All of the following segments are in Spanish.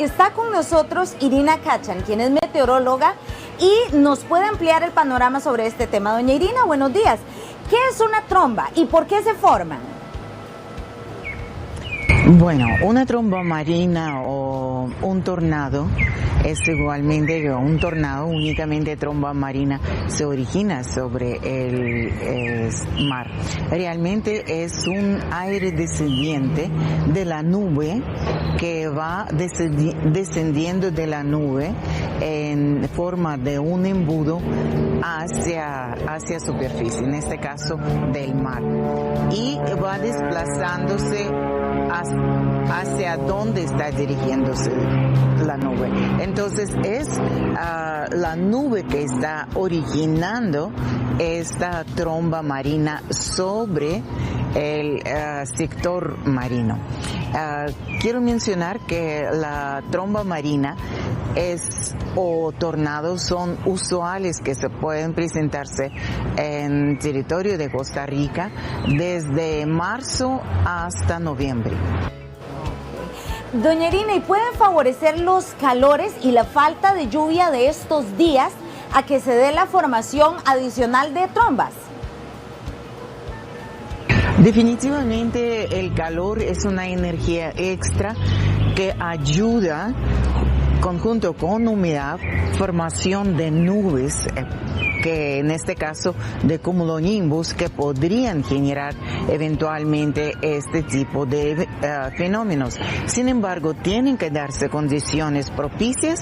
está con nosotros Irina Kachan, quien es meteoróloga y nos puede ampliar el panorama sobre este tema. Doña Irina, buenos días. ¿Qué es una tromba y por qué se forman? Bueno, una tromba marina o un tornado es igualmente un tornado, únicamente tromba marina se origina sobre el mar. Realmente es un aire descendiente de la nube que va descendiendo de la nube en forma de un embudo hacia superficie, en este caso del mar, y va desplazándose hacia donde está dirigiéndose la nube. Entonces es la nube que está originando esta tromba marina sobre el sector marino. Quiero mencionar que la tromba marina o tornados son usuales que se pueden presentarse en territorio de Costa Rica desde marzo hasta noviembre. Doña Irina, ¿y pueden favorecer los calores y la falta de lluvia de estos días a que se dé la formación adicional de trombas? Definitivamente el calor es una energía extra que ayuda, conjunto con humedad, formación de nubes, que en este caso de cumulonimbus, que podrían generar eventualmente este tipo de fenómenos. Sin embargo, tienen que darse condiciones propicias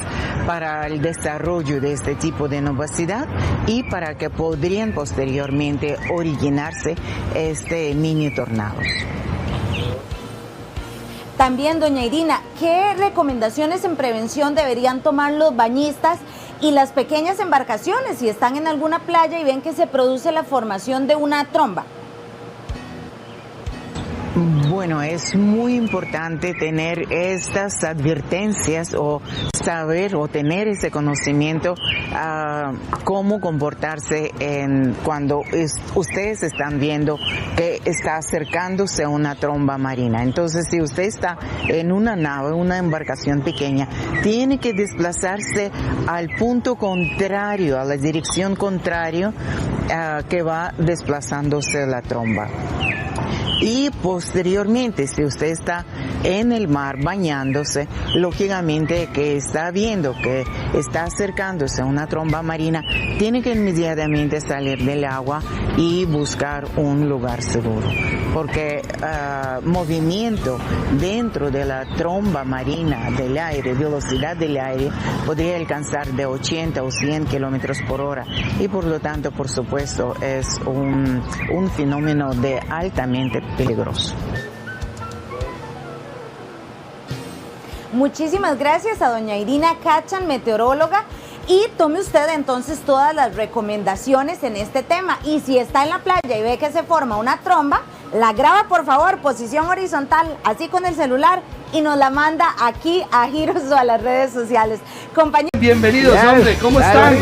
para el desarrollo de este tipo de nubosidad y para que podrían posteriormente originarse mini tornados. También, doña Irina, ¿qué recomendaciones en prevención deberían tomar los bañistas y las pequeñas embarcaciones si están en alguna playa y ven que se produce la formación de una tromba? Bueno, es muy importante tener estas advertencias o saber o tener ese conocimiento cómo comportarse cuando ustedes están viendo que está acercándose a una tromba marina. Entonces, si usted está en una nave, una embarcación pequeña, tiene que desplazarse al punto contrario, a la dirección contraria que va desplazándose la tromba. Y posteriormente, si usted está en el mar bañándose, lógicamente que está viendo que está acercándose a una tromba marina, tiene que inmediatamente salir del agua y buscar un lugar seguro. Porque movimiento dentro de la tromba marina del aire, velocidad del aire, podría alcanzar de 80 o 100 kilómetros por hora. Y por lo tanto, por supuesto, es un fenómeno de altamente peligroso. Muchísimas gracias a doña Irina Kachan, meteoróloga, y tome usted entonces todas las recomendaciones en este tema. Y si está en la playa y ve que se forma una tromba, la graba por favor, posición horizontal, así con el celular, y nos la manda aquí a Giros o a las redes sociales. Compañeros, bienvenidos, hombre, ¿cómo están?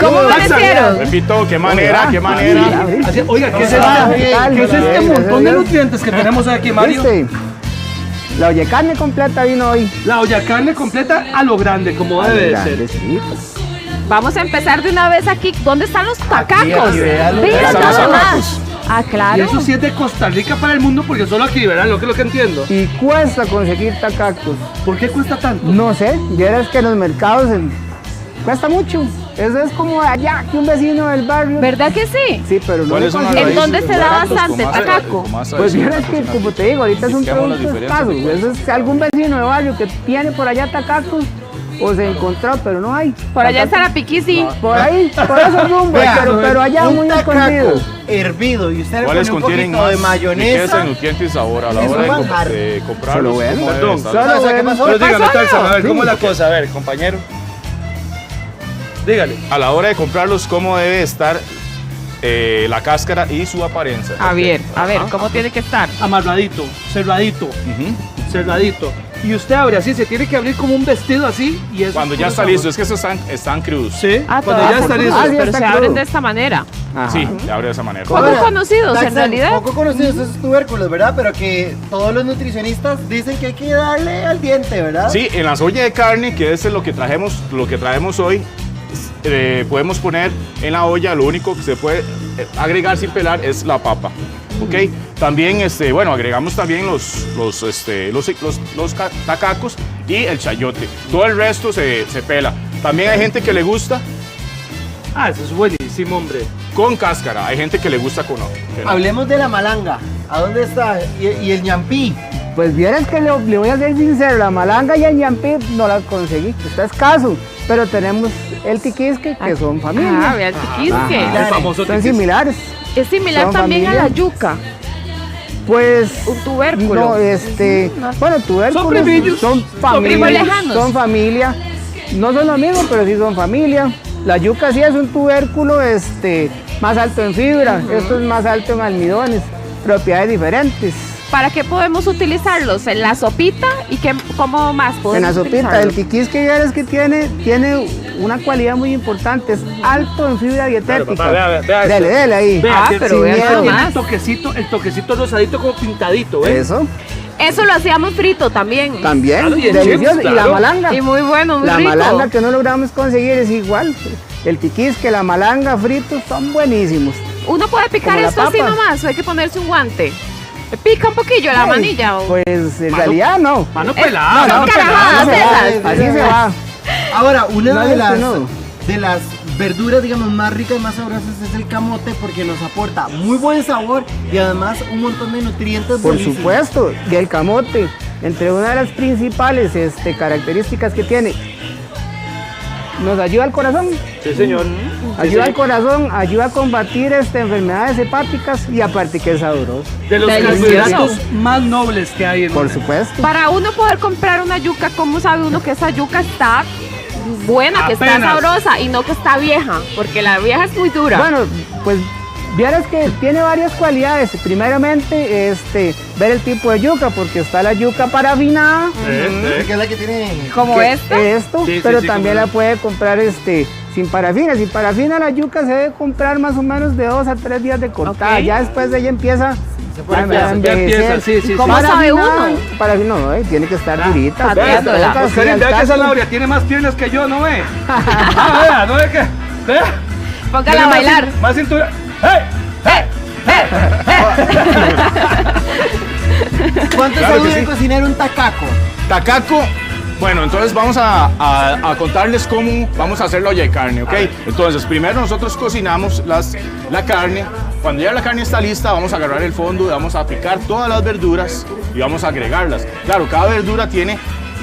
¿Cómo amanecieron? Repito, qué manera, qué manera. Así, oiga, ¿qué es este montón de nutrientes que tenemos aquí, Mario? La olla de carne completa vino hoy. La olla de carne completa a lo grande, como debe de ser. Sí. Vamos a empezar de una vez aquí. ¿Dónde están los tacacos? Vean Vean los nada más. tacacos. Ah, Y claro. eso sí es de Costa Rica para el mundo, porque solo aquí, ¿verdad? Lo que es lo que entiendo. Y cuesta conseguir tacacos. ¿Por qué cuesta tanto? No sé, vieras que en los mercados cuesta mucho. Eso es como allá, que un vecino del barrio. ¿Verdad que sí? Sí, pero no ¿Cuáles son las consigue. ¿En dónde se da bastante tacaco? Pues vieras que, como te digo, ahorita es un producto escaso. Eso es algún vecino de barrio que tiene por allá tacacos o se encontró, pero no hay. Por allá en Sarapiquí, sí. Por ahí, por esos rumbos, pero allá un muy tacaco escondido. hervido y usted le ¿Cuáles pone un contienen poquito más de mayonesa. riqueza, nutriente y sabor a la Es hora un manjar. de comprarlos? Solo bueno. ¿Cómo debe Perdón. estar? Solo ¿Qué pasó? Pero dígame, pasó? Tarzan, a ver, ¿cómo es la cosa? A ver, compañero. Dígale. A la hora de comprarlos, ¿cómo debe estar la cáscara y su apariencia? A ver, ¿cómo tiene que estar? Amarradito, cerradito, Ujú. cerradito. y usted abre así, se tiene que abrir como un vestido así y eso. Cuando ya está listo, es que esos están crudos. Sí, Ah, cuando ya está listo. pero se abren de esta manera. Ajá. Sí, se abre de esa manera. Poco conocidos, en realidad. Poco conocidos esos tubérculos, ¿verdad? Pero que todos los nutricionistas dicen que hay que darle al diente, ¿verdad? Sí, en la olla de carne, que es lo que traemos hoy, podemos poner en la olla, lo único que se puede agregar sin pelar es la papa. ¿Ok? También, bueno, agregamos también los tacacos y el chayote. Todo el resto se pela. También hay gente que le gusta Ah, eso es buenísimo, hombre. con cáscara. Hay gente que le gusta con no. Hablemos de la malanga. ¿A dónde está? Y el ñampí. Pues vieras que le voy a ser sincero, la malanga y el ñampí no la conseguí, está escaso, pero tenemos el tiquisque, que son familia. Ah, vea el tiquisque. El famoso Son tiquisque. similares. Es similar Son también familia. a la yuca, Pues un tubérculo. no, bueno, tubérculos Son primillos. son primos familia, lejanos. son familia, no son lo mismo, pero sí son familia. La yuca sí es un tubérculo más alto en fibra, esto es más alto en almidones, propiedades diferentes. ¿Para qué podemos utilizarlos? ¿En la sopita? ¿Y cómo más podemos En la sopita, el utilizarlos? tiquisque ya es que tiene una cualidad muy importante, es alto en fibra dietética. papá, vea esto. Dele ahí. Vea, Ah, pero sin vea miedo. nomás. el toquecito rosadito como pintadito, ¿eh? Eso, Eso lo hacíamos frito también. también, Claro, y el delicioso. chips, Y la claro. malanga. Y muy bueno, muy La rico. malanga que no logramos conseguir es igual. El tiquisque, la malanga fritos son buenísimos. Uno puede picar Como la esto así papa. nomás, o hay que ponerse un guante. Pica un poquillo la Ay, manilla. O... Pues en realidad no. Mano Eh, pelada, son mano carajadas pelada. esas. Así se va. Ahora, una No, de es que las, no. de las verduras, digamos, más ricas y más sabrosas es el camote porque nos aporta muy buen sabor y además un montón de nutrientes Por buenísimos. supuesto. Y el camote, entre una de las principales características que tiene, nos ayuda al corazón. Sí, señor. Ayuda al corazón, ayuda a combatir enfermedades hepáticas y aparte que es sabroso. De los Delicioso. carbohidratos más nobles que hay en Por el mundo. supuesto. Para uno poder comprar una yuca, ¿cómo sabe uno que esa yuca está buena, que está Apenas. sabrosa y no que está vieja? Porque la vieja es muy dura. Bueno, pues vieras que tiene varias cualidades. Primeramente, ver el tipo de yuca, porque está la yuca parafinada, Que es la que tiene... como que esta. esto, Sí, sí, pero sí, también como la puede comprar sin parafina. Sin parafina la yuca se debe comprar más o menos de 2 a 3 días de cortada. Ok. Ya después de ella empieza pone a fea. envejecer. Ya empieza, sí, sí, ¿Cómo sí. sabe Parafinada, uno? Parafina, no, tiene que estar durita. pateándola. Toca así Oscarín, al vea que esa tacto. Laura tiene más piernas que yo, ¿no ve? Vea, ¿no ve que? Vea. Póngala Tiene a más bailar. Más cintura. ¡Hey! ¿Cuánto Claro se que dura sí. cocinar un tacaco? Tacaco. Bueno, entonces vamos a contarles cómo vamos a hacer la olla de carne, ¿ok? Entonces, primero nosotros cocinamos la carne. Cuando ya la carne está lista, vamos a agarrar el fondo, vamos a picar todas las verduras y vamos a agregarlas. Claro, cada verdura tiene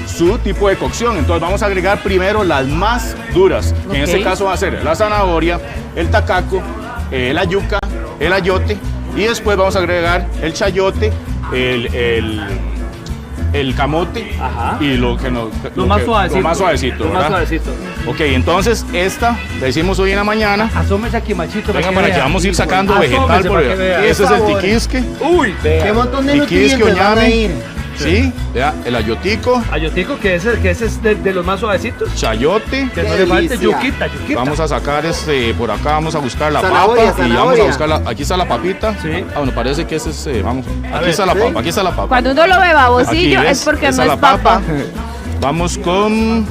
su tipo de cocción, entonces vamos a agregar primero las más duras, que en este Ok. caso va a ser la zanahoria, el tacaco, la yuca, el ayote, y después vamos a agregar el chayote, el camote. Ajá. Y lo Más suavecito. Lo más suavecito, Lo más ¿verdad? suavecito. Ok, entonces esta la hicimos hoy en la mañana. Asómese aquí, machito. Venga, para que vea. vamos a ir sacando Asómese vegetal por para que vea. ese es el Sabor. tiquisque. Uy, ¿Qué vea. montón de Tiquisque, nutrientes van a oñame. ir? Sí, vea, el ayotico, Ayotico, que ese es de los más suavecitos. chayote. Que Qué no le falte delicia. yuquita. Vamos a sacar por acá vamos a buscar la Zanahoria, papa y vamos a zanahoria. buscar aquí está la papita. Sí. Ah, bueno, parece que ese es vamos. Aquí ver, está la sí. papa, aquí está la papa. Cuando uno lo ve babosillo Aquí, es ¿ves? porque Esa no la es papa. Vamos con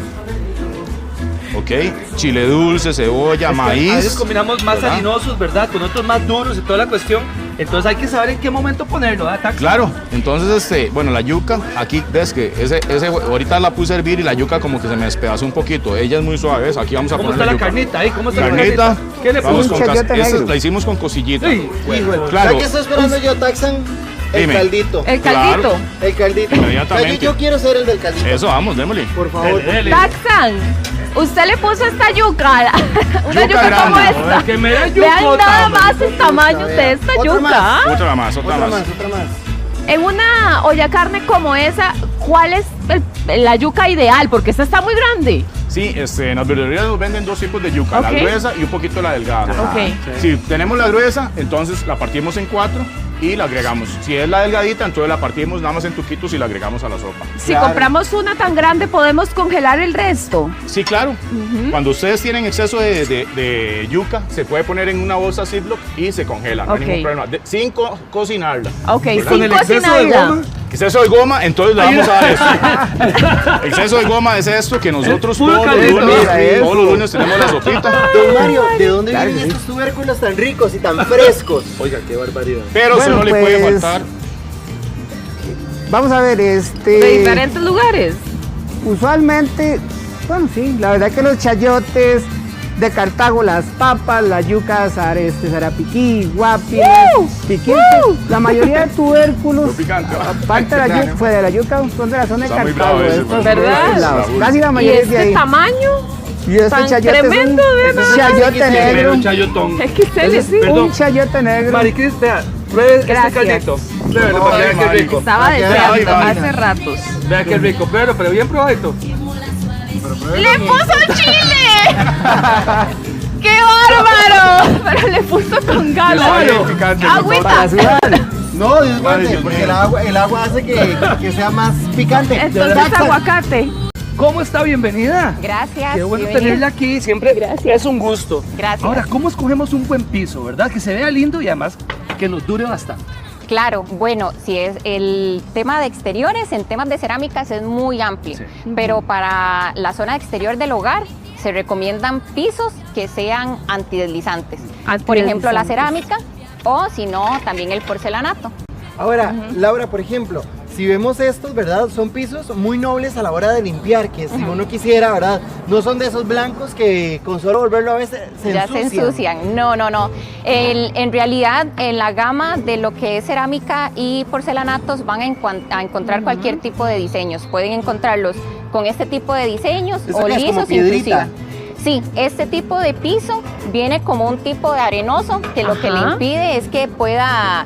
chile dulce, cebolla, A veces maíz. combinamos más ¿verdad? harinosos, ¿verdad? Con otros más duros y toda la cuestión. Entonces hay que saber en qué momento ponerlo, ¿verdad, Tax? Claro, entonces bueno, la yuca, aquí ves que ahorita la puse a hervir y la yuca como que se me despedazó un poquito. Ella es muy suave, ¿ves? Aquí vamos a ¿Cómo poner está la yuca. carnita ahí? ¿Cómo está la Carnita, carnita? ¿Qué le vamos puso? con chayote esta negro. la hicimos con cosillita. Sí, Híjole, Claro. ¿sabes qué estoy esperando yo, Taxan? El Dime. caldito. El Claro. caldito. El caldito. Inmediatamente. O sea, yo quiero ser el del caldito. Eso, vamos, démosle. Por favor. Dele. Taxan, usted le puso esta yuca, una Yuca yuca como grande. esta. Que me da Vean yucota, nada hombre. más el tamaño de esta Otra yuca. más. Otra más, otra Otra más. más, otra más. En una olla carne como esa, ¿cuál es la yuca ideal? Porque esta está muy grande. Sí, en las verdulerías nos venden dos tipos de yuca, Ok. la gruesa y un poquito la delgada. Ok. Si tenemos la gruesa, entonces la partimos en 4 y la agregamos. Si es la delgadita, entonces la partimos nada más en tuquitos y la agregamos a la sopa. Si compramos una tan grande, ¿podemos congelar el resto? Sí, claro. Cuando ustedes tienen exceso de yuca, se puede poner en una bolsa Ziploc y se congela, no hay ningún problema. Sin cocinarla. Ok, ¿verdad? Con el exceso de goma. Exceso de goma, entonces le vamos a dar esto. Exceso de goma es esto que nosotros Puro todos los lunes tenemos la sopita. Don Mario, ¿de dónde vienen estos tubérculos tan ricos y tan frescos? Oiga, qué barbaridad. Pero Bueno, solo le puede pues, faltar. Vamos a ver, De diferentes lugares. usualmente, bueno, sí, la verdad que los chayotes de Cartago, las papas, las yucas, zarapiquí, guapiles, piquito, la mayoría de tubérculos, Muy picante, ¿va? aparte de la yuca, fue de la yuca, son de la zona de Está muy Cartago, bravo ese, estos ¿verdad? de estos lados. Raúl. Casi la ¿Y mayoría es de este ahí. tamaño? Y este tan chayote tremendo, es ¿verdad? un chayote negro, Un chayotón. XL, sí. Perdón. un chayote negro. Maricris, vea, pruebe este Gracias. caldito. Pruébelo para que vea qué rico. Estaba Ay, deseando ay, hace ratos. Vea qué rico, pero bien probadito. ¡Le puso chile! ¡Qué bárbaro! Pero le puso con ganas. Claro. Picante, Agüita. Para sudar. No, Dios guarde, Dios porque mío. el agua hace que sea más picante. Entonces aguacate. ¿Cómo está? Bienvenida. Gracias. Qué bueno bienvenida. tenerla aquí, siempre es un gusto. Gracias. Ahora, ¿cómo escogemos un buen piso, verdad? Que se vea lindo y además que nos dure bastante. Claro, bueno, si es el tema de exteriores, en temas de cerámicas es muy amplio, pero para la zona exterior del hogar se recomiendan pisos que sean antideslizantes. Por ejemplo, la cerámica o si no, también el porcelanato. Ahora, Laura, por ejemplo, si vemos estos, ¿verdad? Son pisos muy nobles a la hora de limpiar, que si uno quisiera, ¿verdad? No son de esos blancos que con solo volverlo a veces se Ya ensucian. se ensucian. No. En realidad, en la gama de lo que es cerámica y porcelanatos van a encontrar cualquier tipo de diseños. Pueden encontrarlos con este tipo de diseños ¿Eso o qué es, como lisos piedrita? inclusive. Sí, este tipo de piso viene como un tipo de arenoso que lo que le Ajá. impide es que pueda,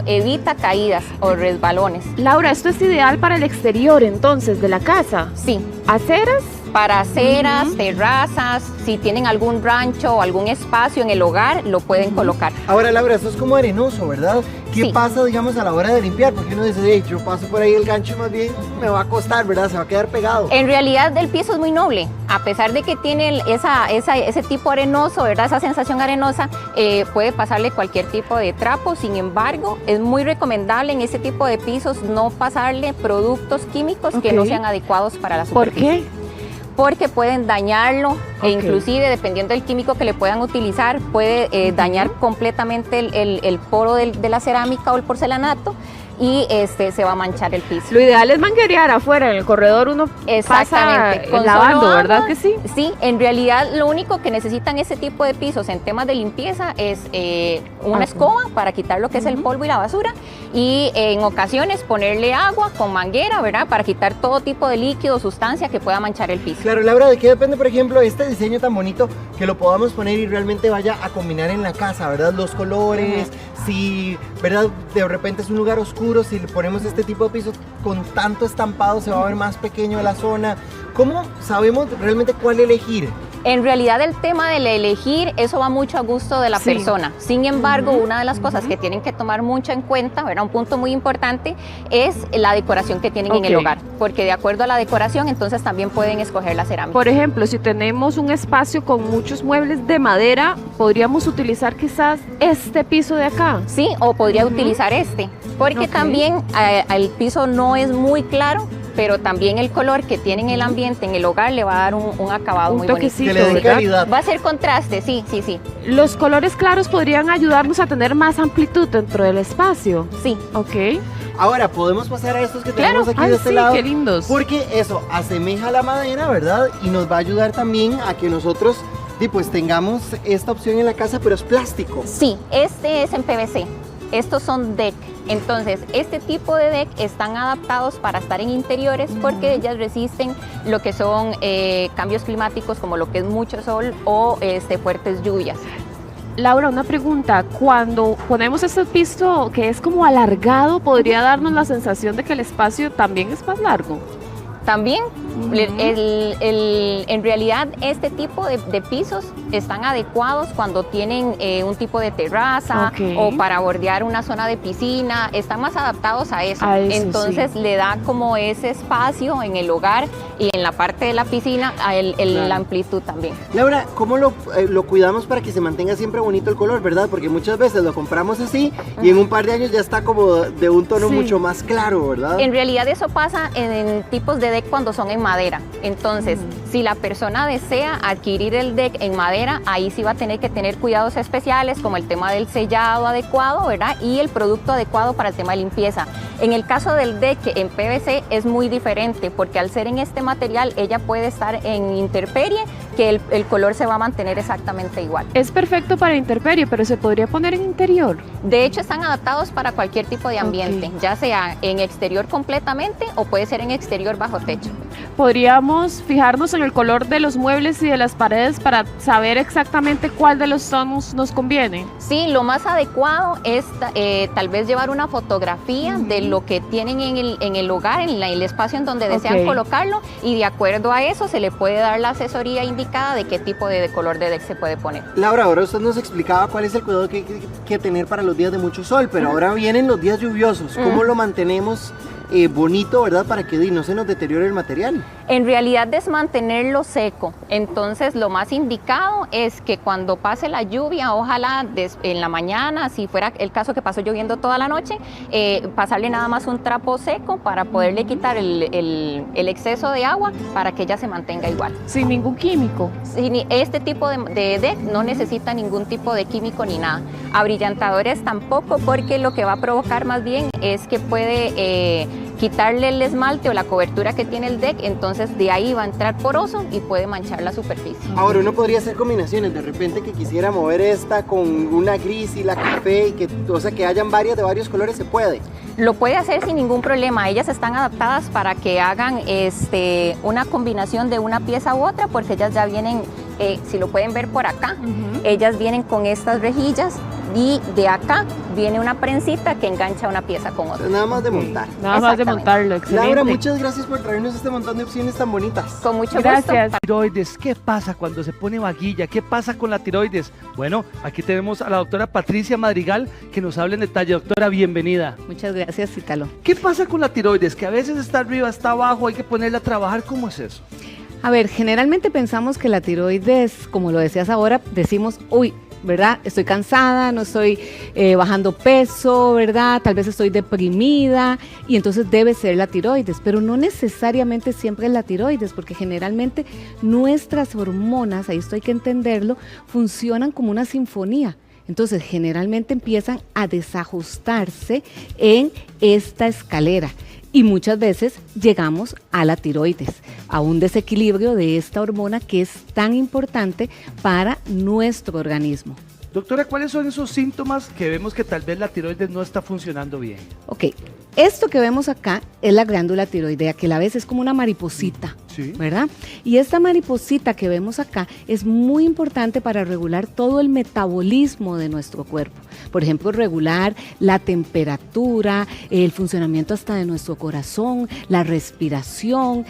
evita caídas o resbalones. Laura, esto es ideal para el exterior entonces de la casa. Sí, ¿Aceras? para aceras, terrazas, si tienen algún rancho o algún espacio en el hogar, lo pueden colocar. Ahora, Laura, esto es como arenoso, ¿verdad? ¿Qué Sí. pasa, digamos, a la hora de limpiar? Porque uno dice, hey, yo paso por ahí el gancho y más bien me va a costar, ¿verdad? Se va a quedar pegado. En realidad el piso es muy noble, a pesar de que tiene ese tipo arenoso, ¿verdad? Esa sensación arenosa, puede pasarle cualquier tipo de trapo. Sin embargo, es muy recomendable en ese tipo de pisos no pasarle productos químicos que no Ok. sean adecuados para la ¿Por superficie. qué? Porque pueden dañarlo e Ok. inclusive dependiendo del químico que le puedan utilizar puede dañar completamente el poro de la cerámica o el porcelanato y se va a manchar el piso. Lo ideal es manguerear afuera, en el corredor uno Exactamente, pasa lavando, solo ¿verdad agua, que sí? Sí, en realidad lo único que necesitan ese tipo de pisos en temas de limpieza es una escoba para quitar lo que es el polvo y la basura y en ocasiones ponerle agua con manguera, ¿verdad? Para quitar todo tipo de líquido o sustancia que pueda manchar el piso. Claro, Laura, ¿de qué depende, por ejemplo, este diseño tan bonito que lo podamos poner y realmente vaya a combinar en la casa, ¿verdad? Los colores, si, ¿verdad? De repente es un lugar oscuro, si le ponemos este tipo de piso con tanto estampado se va a ver más pequeño la zona. ¿Cómo sabemos realmente cuál elegir? En realidad el tema del elegir, eso va mucho a gusto de la Sí. persona. Sin embargo, una de las cosas que tienen que tomar mucho en cuenta, ¿verdad? Un punto muy importante es la decoración que tienen en el Ok. hogar. Porque de acuerdo a la decoración, entonces también pueden escoger la cerámica. Por ejemplo, si tenemos un espacio con muchos muebles de madera, podríamos utilizar quizás este piso de acá. Sí, o podría utilizar este. Porque Ok. también el piso no es muy claro, pero también el color que tiene en el ambiente, en el hogar, le va a dar un acabado Un muy bonito. toquecito, Que le dé ¿verdad? calidad. Va a ser contraste, sí. Los colores claros podrían ayudarnos a tener más amplitud dentro del espacio. Sí. Ok. Ahora, podemos pasar a estos que Claro. tenemos aquí Ay, de este sí, lado. qué lindos. Porque eso asemeja la madera, ¿verdad? Y nos va a ayudar también a que nosotros pues tengamos esta opción en la casa, pero es plástico. Sí, este es en PVC. Estos son deck. Entonces, este tipo de deck están adaptados para estar en interiores porque ellas resisten lo que son cambios climáticos como lo que es mucho sol o fuertes lluvias. Laura, una pregunta. Cuando ponemos este piso que es como alargado, ¿podría darnos la sensación de que el espacio también es más largo? También, en realidad, este tipo de pisos están adecuados cuando tienen un tipo de terraza o para bordear una zona de piscina, están más adaptados a eso. Entonces le da como ese espacio en el hogar y en la parte de la piscina la amplitud también. Laura, ¿cómo lo cuidamos para que se mantenga siempre bonito el color, verdad? Porque muchas veces lo compramos así y en un par de años ya está como de un tono mucho más claro, ¿verdad? En realidad eso pasa en tipos de deck cuando son en madera. Entonces, si la persona desea adquirir el deck en madera, ahí sí va a tener que tener cuidados especiales como el tema del sellado adecuado, ¿verdad? Y el producto adecuado para el tema de limpieza. En el caso del deck en PVC es muy diferente porque al ser en este material ella puede estar en intemperie que el color se va a mantener exactamente igual. Es perfecto para intemperie, pero se podría poner en interior. De hecho están adaptados para cualquier tipo de ambiente, ya sea en exterior completamente o puede ser en exterior bajo techo. Podríamos fijarnos en el color de los muebles y de las paredes para saber exactamente cuál de los tonos nos conviene. Sí, lo más adecuado es tal vez llevar una fotografía de lo que tienen en el hogar, en el espacio en donde desean colocarlo, y de acuerdo a eso se le puede dar la asesoría indicada de qué tipo de color de deck se puede poner. Laura, ahora usted nos explicaba cuál es el cuidado que hay que tener para los días de mucho sol, pero ahora vienen los días lluviosos. ¿Cómo lo mantenemos bonito, verdad, para que no se nos deteriore el material? En realidad es mantenerlo seco, entonces lo más indicado es que cuando pase la lluvia, ojalá en la mañana, si fuera el caso que pasó lloviendo toda la noche, pasarle nada más un trapo seco para poderle quitar el exceso de agua para que ella se mantenga igual. Sin ningún químico. Este tipo de deck no necesita ningún tipo de químico ni nada. Abrillantadores tampoco, porque lo que va a provocar más bien es que puede quitarle el esmalte o la cobertura que tiene el deck, entonces de ahí va a entrar poroso y puede manchar la superficie. Ahora uno podría hacer combinaciones, de repente que quisiera mover esta con una gris y la café, y que hayan varias de varios colores, se puede. Lo puede hacer sin ningún problema, ellas están adaptadas para que hagan una combinación de una pieza u otra, porque ellas ya vienen, si lo pueden ver por acá, ellas vienen con estas rejillas y de acá viene una prensita que engancha una pieza con otra. Nada más de montar. Nada más de montarlo, excelente. Laura, muchas gracias por traernos este montón de opciones tan bonitas. Con mucho Gracias. gusto. Tiroides, ¿qué pasa cuando se pone vaguilla? ¿Qué pasa con la tiroides? Bueno, aquí tenemos a la doctora Patricia Madrigal que nos habla en detalle. Doctora, bienvenida. Muchas gracias, Ítalo. ¿Qué pasa con la tiroides? Que a veces está arriba, está abajo, hay que ponerla a trabajar. ¿Cómo es eso? A ver, generalmente pensamos que la tiroides, como lo decías ahora, decimos, uy, ¿verdad? Estoy cansada, no estoy bajando peso, ¿verdad? Tal vez estoy deprimida y entonces debe ser la tiroides, pero no necesariamente siempre es la tiroides, porque generalmente nuestras hormonas, ahí esto hay que entenderlo, funcionan como una sinfonía. Entonces generalmente empiezan a desajustarse en esta escalera. Y muchas veces llegamos a la tiroides, a un desequilibrio de esta hormona que es tan importante para nuestro organismo. Doctora, ¿cuáles son esos síntomas que vemos que tal vez la tiroides no está funcionando bien? Ok, esto que vemos acá es la glándula tiroidea, que a la vez es como una mariposita, ¿verdad? Y esta mariposita que vemos acá es muy importante para regular todo el metabolismo de nuestro cuerpo. Por ejemplo, regular la temperatura, el funcionamiento hasta de nuestro corazón, la respiración,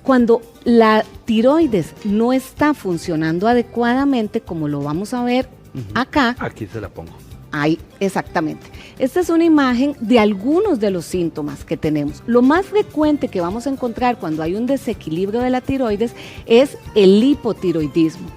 cuando la tiroides no está funcionando adecuadamente, como lo vamos a ver acá. Aquí se la pongo. Ahí, exactamente. Esta es una imagen de algunos de los síntomas que tenemos. Lo más frecuente que vamos a encontrar cuando hay un desequilibrio de la tiroides es el hipotiroidismo,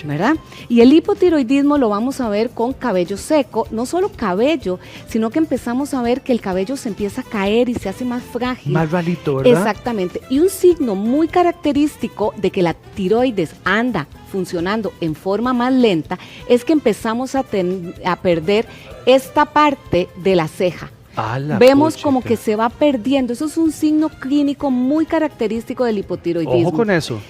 ¿verdad? Y el hipotiroidismo lo vamos a ver con cabello seco, no solo cabello, sino que empezamos a ver que el cabello se empieza a caer y se hace más frágil. Más ralito, ¿verdad? Exactamente. Y un signo muy característico de que la tiroides anda funcionando en forma más lenta es que empezamos a perder esta parte de la ceja. Vemos como que se va perdiendo. Eso es un signo clínico muy característico del hipotiroidismo. Ojo con eso.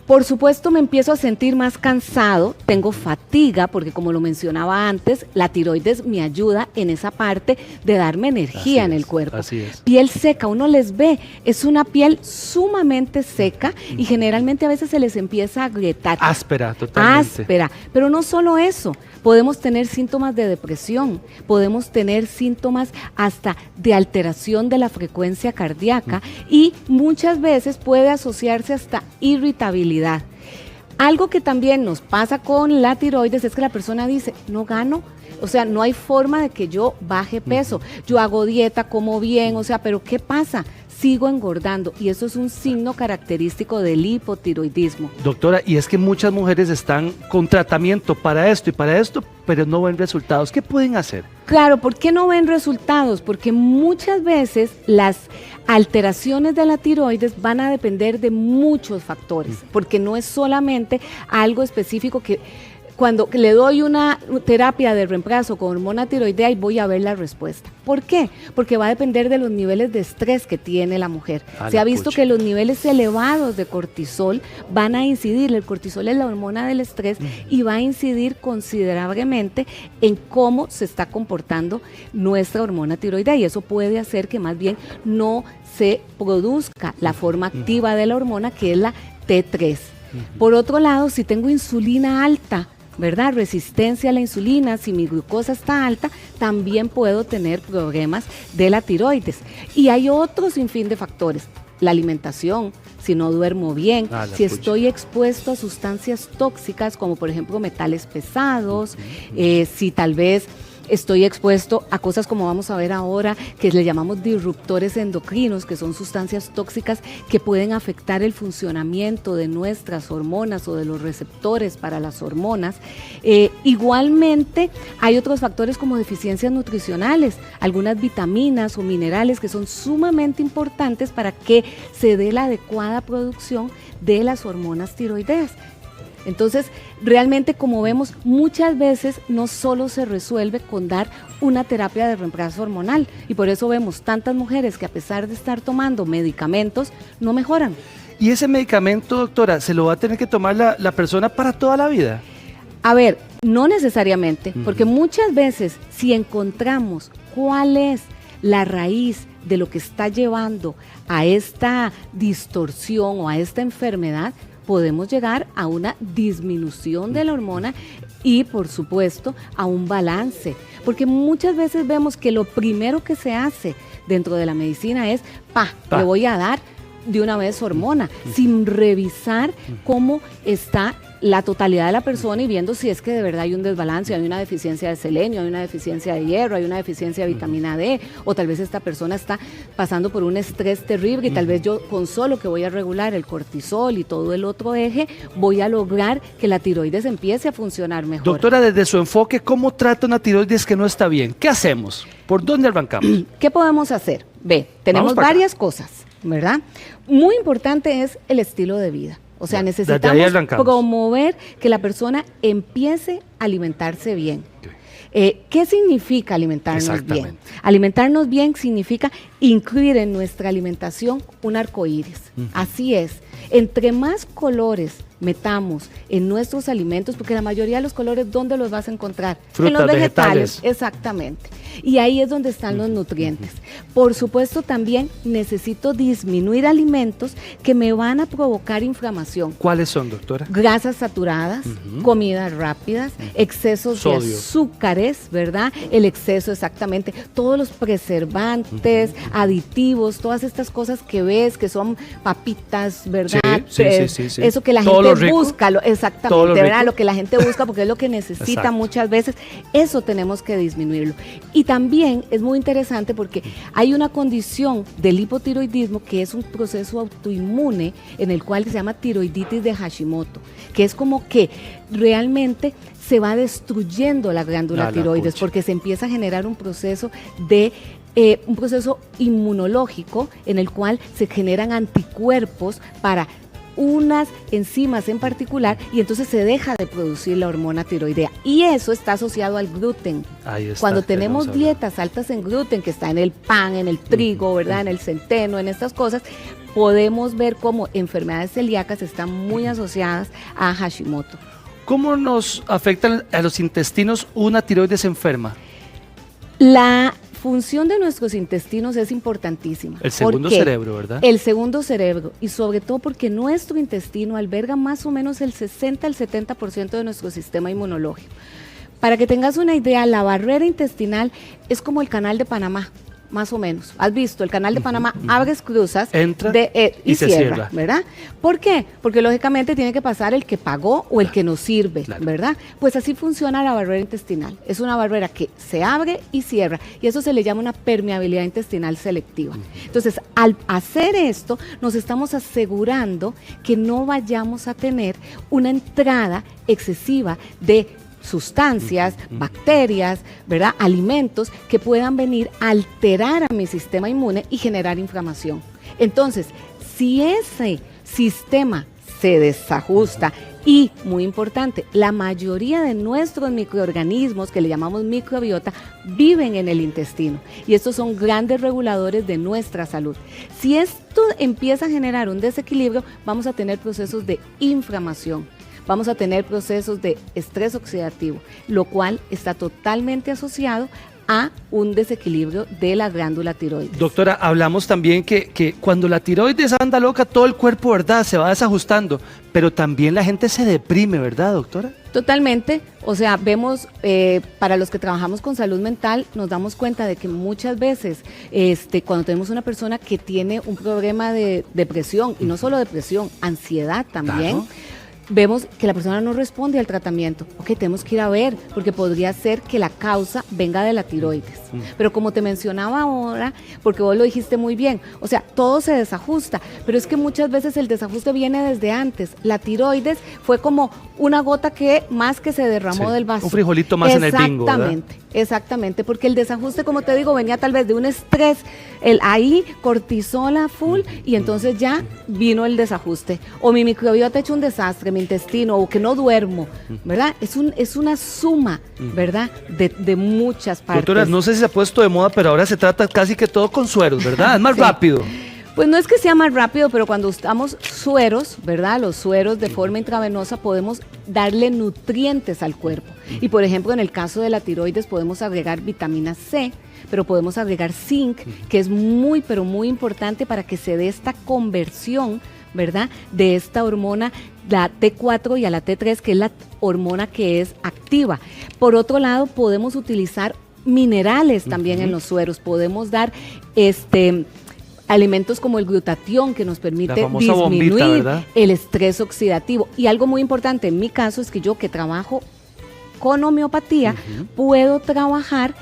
Por supuesto, me empiezo a sentir más cansado, tengo fatiga, porque como lo mencionaba antes, la tiroides me ayuda en esa parte de darme energía en el cuerpo. Así es. Piel seca, uno les ve, es una piel sumamente seca y generalmente a veces se les empieza a agrietar. Áspera, totalmente. Áspera, pero no solo eso, podemos tener síntomas de depresión, podemos tener síntomas hasta de alteración de la frecuencia cardíaca y muchas veces puede asociarse hasta irritabilidad. Algo que también nos pasa con la tiroides es que la persona dice, no gano, o sea, no hay forma de que yo baje peso, yo hago dieta, como bien, o sea, pero ¿qué pasa? Sigo engordando y eso es un signo característico del hipotiroidismo. Doctora, y es que muchas mujeres están con tratamiento para esto y para esto, pero no ven resultados. ¿Qué pueden hacer? Claro, ¿por qué no ven resultados? Porque muchas veces las alteraciones de la tiroides van a depender de muchos factores, porque no es solamente algo específico que cuando le doy una terapia de reemplazo con hormona tiroidea y voy a ver la respuesta. ¿Por qué? Porque va a depender de los niveles de estrés que tiene la mujer. Se ha visto que los niveles elevados de cortisol van a incidir, el cortisol es la hormona del estrés y va a incidir considerablemente en cómo se está comportando nuestra hormona tiroidea y eso puede hacer que más bien no se produzca la forma activa de la hormona que es la T3. Por otro lado, si tengo insulina alta, ¿verdad? Resistencia a la insulina, si mi glucosa está alta, también puedo tener problemas de la tiroides. Y hay otro sinfín de factores. La alimentación, si no duermo bien, si estoy expuesto a sustancias tóxicas como por ejemplo metales pesados, si tal vez estoy expuesto a cosas como vamos a ver ahora, que le llamamos disruptores endocrinos, que son sustancias tóxicas que pueden afectar el funcionamiento de nuestras hormonas o de los receptores para las hormonas. Igualmente, hay otros factores como deficiencias nutricionales, algunas vitaminas o minerales que son sumamente importantes para que se dé la adecuada producción de las hormonas tiroideas. Entonces, realmente, como vemos, muchas veces no solo se resuelve con dar una terapia de reemplazo hormonal y por eso vemos tantas mujeres que a pesar de estar tomando medicamentos, no mejoran. ¿Y ese medicamento, doctora, se lo va a tener que tomar la persona para toda la vida? A ver, no necesariamente, porque muchas veces si encontramos cuál es la raíz de lo que está llevando a esta distorsión o a esta enfermedad, podemos llegar a una disminución de la hormona y, por supuesto, a un balance. Porque muchas veces vemos que lo primero que se hace dentro de la medicina es, le voy a dar de una vez hormona, sin revisar cómo está la totalidad de la persona y viendo si es que de verdad hay un desbalance, hay una deficiencia de selenio, hay una deficiencia de hierro, hay una deficiencia de vitamina D, o tal vez esta persona está pasando por un estrés terrible y tal vez yo con solo que voy a regular el cortisol y todo el otro eje, voy a lograr que la tiroides empiece a funcionar mejor. Doctora, desde su enfoque, ¿cómo trata una tiroides que no está bien? ¿Qué hacemos? ¿Por dónde arrancamos? ¿Qué podemos hacer? Tenemos varias cosas, ¿verdad? Muy importante es el estilo de vida. O sea, necesitamos promover que la persona empiece a alimentarse bien. ¿Qué significa alimentarnos bien? Alimentarnos bien significa incluir en nuestra alimentación un arcoíris. Así es. Entre más colores metamos en nuestros alimentos, porque la mayoría de los colores, ¿dónde los vas a encontrar? Frutas, en los vegetales. Exactamente. Y ahí es donde están los nutrientes. Por supuesto, también necesito disminuir alimentos que me van a provocar inflamación. ¿Cuáles son, doctora? Grasas saturadas, comidas rápidas, excesos de azúcares, ¿verdad? El exceso, exactamente, todos los preservantes, aditivos, todas estas cosas que ves que son papitas, ¿verdad? Sí. Eso que la gente busca, exactamente, ¿verdad? Lo que la gente busca porque es lo que necesita muchas veces, eso tenemos que disminuirlo. Y también es muy interesante porque hay una condición del hipotiroidismo que es un proceso autoinmune en el cual se llama tiroiditis de Hashimoto, que es como que realmente se va destruyendo la glándula tiroides porque se empieza a generar un proceso de un proceso inmunológico en el cual se generan anticuerpos para unas enzimas en particular y entonces se deja de producir la hormona tiroidea y eso está asociado al gluten. Cuando tenemos dietas altas en gluten, que está en el pan, en el trigo, ¿verdad? En el centeno, en estas cosas, podemos ver cómo enfermedades celíacas están muy asociadas a Hashimoto. ¿Cómo nos afectan a los intestinos una tiroides enferma? La función de nuestros intestinos es importantísima. El segundo cerebro, ¿verdad? El segundo cerebro, y sobre todo porque nuestro intestino alberga más o menos el 60 al 70% de nuestro sistema inmunológico. Para que tengas una idea, la barrera intestinal es como el canal de Panamá, más o menos. ¿Has visto? El canal de Panamá, abres, cruzas, entra y se cierra, ¿verdad? ¿Por qué? Porque lógicamente tiene que pasar el que pagó o el que nos sirve, ¿verdad? Pues así funciona la barrera intestinal. Es una barrera que se abre y cierra, y eso se le llama una permeabilidad intestinal selectiva. Entonces, al hacer esto, nos estamos asegurando que no vayamos a tener una entrada excesiva de sustancias, bacterias, ¿verdad? Alimentos que puedan venir a alterar a mi sistema inmune y generar inflamación. Entonces, si ese sistema se desajusta y, muy importante, la mayoría de nuestros microorganismos, que le llamamos microbiota, viven en el intestino y estos son grandes reguladores de nuestra salud. Si esto empieza a generar un desequilibrio, vamos a tener procesos de inflamación. Vamos a tener procesos de estrés oxidativo, lo cual está totalmente asociado a un desequilibrio de la glándula tiroides. Doctora, hablamos también que cuando la tiroides anda loca, todo el cuerpo, ¿verdad?, se va desajustando, pero también la gente se deprime, ¿verdad, doctora? Totalmente, o sea, vemos, para los que trabajamos con salud mental, nos damos cuenta de que muchas veces, cuando tenemos una persona que tiene un problema de depresión, y no solo depresión, ansiedad también, claro, vemos que la persona no responde al tratamiento. Ok, tenemos que ir a ver, porque podría ser que la causa venga de la tiroides. Pero como te mencionaba ahora, porque vos lo dijiste muy bien, o sea, todo se desajusta, pero es que muchas veces el desajuste viene desde antes. La tiroides fue como una gota que se derramó del vaso. Un frijolito más en el bingo, ¿verdad? Exactamente, porque el desajuste, como te digo, venía tal vez de un estrés, ahí cortisola full, y entonces ya vino el desajuste. O mi microbiota ha hecho un desastre, mi intestino, o que no duermo, ¿verdad? Es una suma, ¿verdad? De muchas partes. Doctora, no sé si se ha puesto de moda, pero ahora se trata casi que todo con sueros, ¿verdad? Es más rápido. Pues no es que sea más rápido, pero cuando usamos sueros, ¿verdad? Los sueros de forma intravenosa podemos darle nutrientes al cuerpo. Y por ejemplo, en el caso de la tiroides podemos agregar vitamina C, pero podemos agregar zinc, que es muy, pero muy importante para que se dé esta conversión, ¿verdad?, de esta hormona, la T4 y a la T3, que es la hormona que es activa. Por otro lado, podemos utilizar minerales también en los sueros. Podemos dar alimentos como el glutatión, que nos permite disminuir el estrés oxidativo. Y algo muy importante en mi caso es que yo, que trabajo con homeopatía, puedo trabajar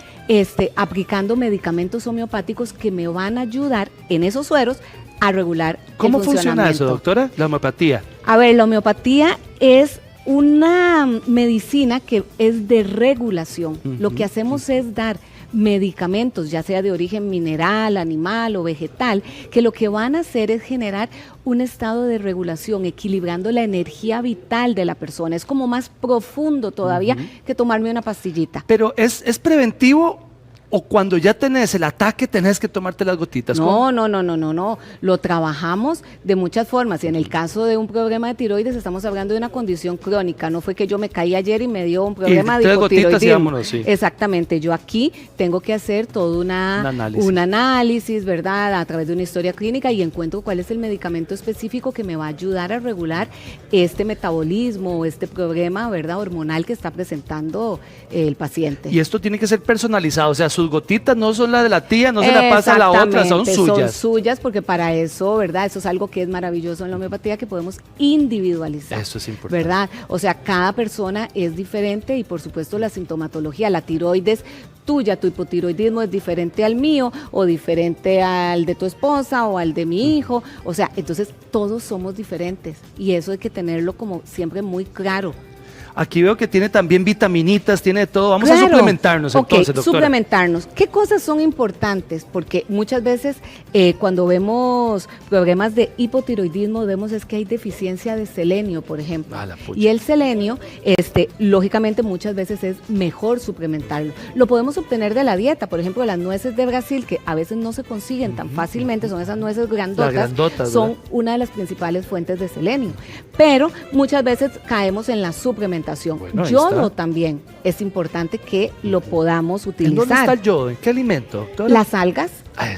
aplicando medicamentos homeopáticos que me van a ayudar en esos sueros a regular el funcionamiento. ¿Cómo funciona eso, doctora? La homeopatía. A ver, la homeopatía es una medicina que es de regulación. Lo que hacemos es dar medicamentos, ya sea de origen mineral, animal o vegetal, que lo que van a hacer es generar un estado de regulación, equilibrando la energía vital de la persona. Es como más profundo todavía que tomarme una pastillita. Pero ¿es preventivo o cuando ya tenés el ataque tenés que tomarte las gotitas? No. Lo trabajamos de muchas formas. Y en el caso de un problema de tiroides estamos hablando de una condición crónica. No fue que yo me caí ayer y me dio un problema de hipotiroidismo. Exactamente. Yo aquí tengo que hacer todo un análisis, ¿verdad?, a través de una historia clínica, y encuentro cuál es el medicamento específico que me va a ayudar a regular este metabolismo o este problema, ¿verdad?, hormonal que está presentando el paciente. Y esto tiene que ser personalizado, o sea, sus gotitas no son la de la tía, no se la pasa a la otra, son suyas. Son suyas, porque para eso, ¿verdad? Eso es algo que es maravilloso en la homeopatía, que podemos individualizar. Eso es importante. ¿Verdad? O sea, cada persona es diferente, y por supuesto la sintomatología, la tiroides tuya, tu hipotiroidismo es diferente al mío, o diferente al de tu esposa o al de mi hijo. O sea, entonces todos somos diferentes, y eso hay que tenerlo como siempre muy claro. Aquí veo que tiene también vitaminitas, tiene de todo. Vamos a suplementarnos entonces, doctora. Suplementarnos. ¿Qué cosas son importantes? Porque muchas veces cuando vemos problemas de hipotiroidismo, vemos es que hay deficiencia de selenio, por ejemplo. Y el selenio, lógicamente muchas veces es mejor suplementarlo. Lo podemos obtener de la dieta, por ejemplo, las nueces de Brasil, que a veces no se consiguen tan fácilmente, son esas nueces grandotas, son una de las principales fuentes de selenio. Pero muchas veces caemos en la suplementación. Bueno, yodo también es importante que lo podamos utilizar. ¿En dónde está el yodo? ¿En qué alimento, doctora? Las algas,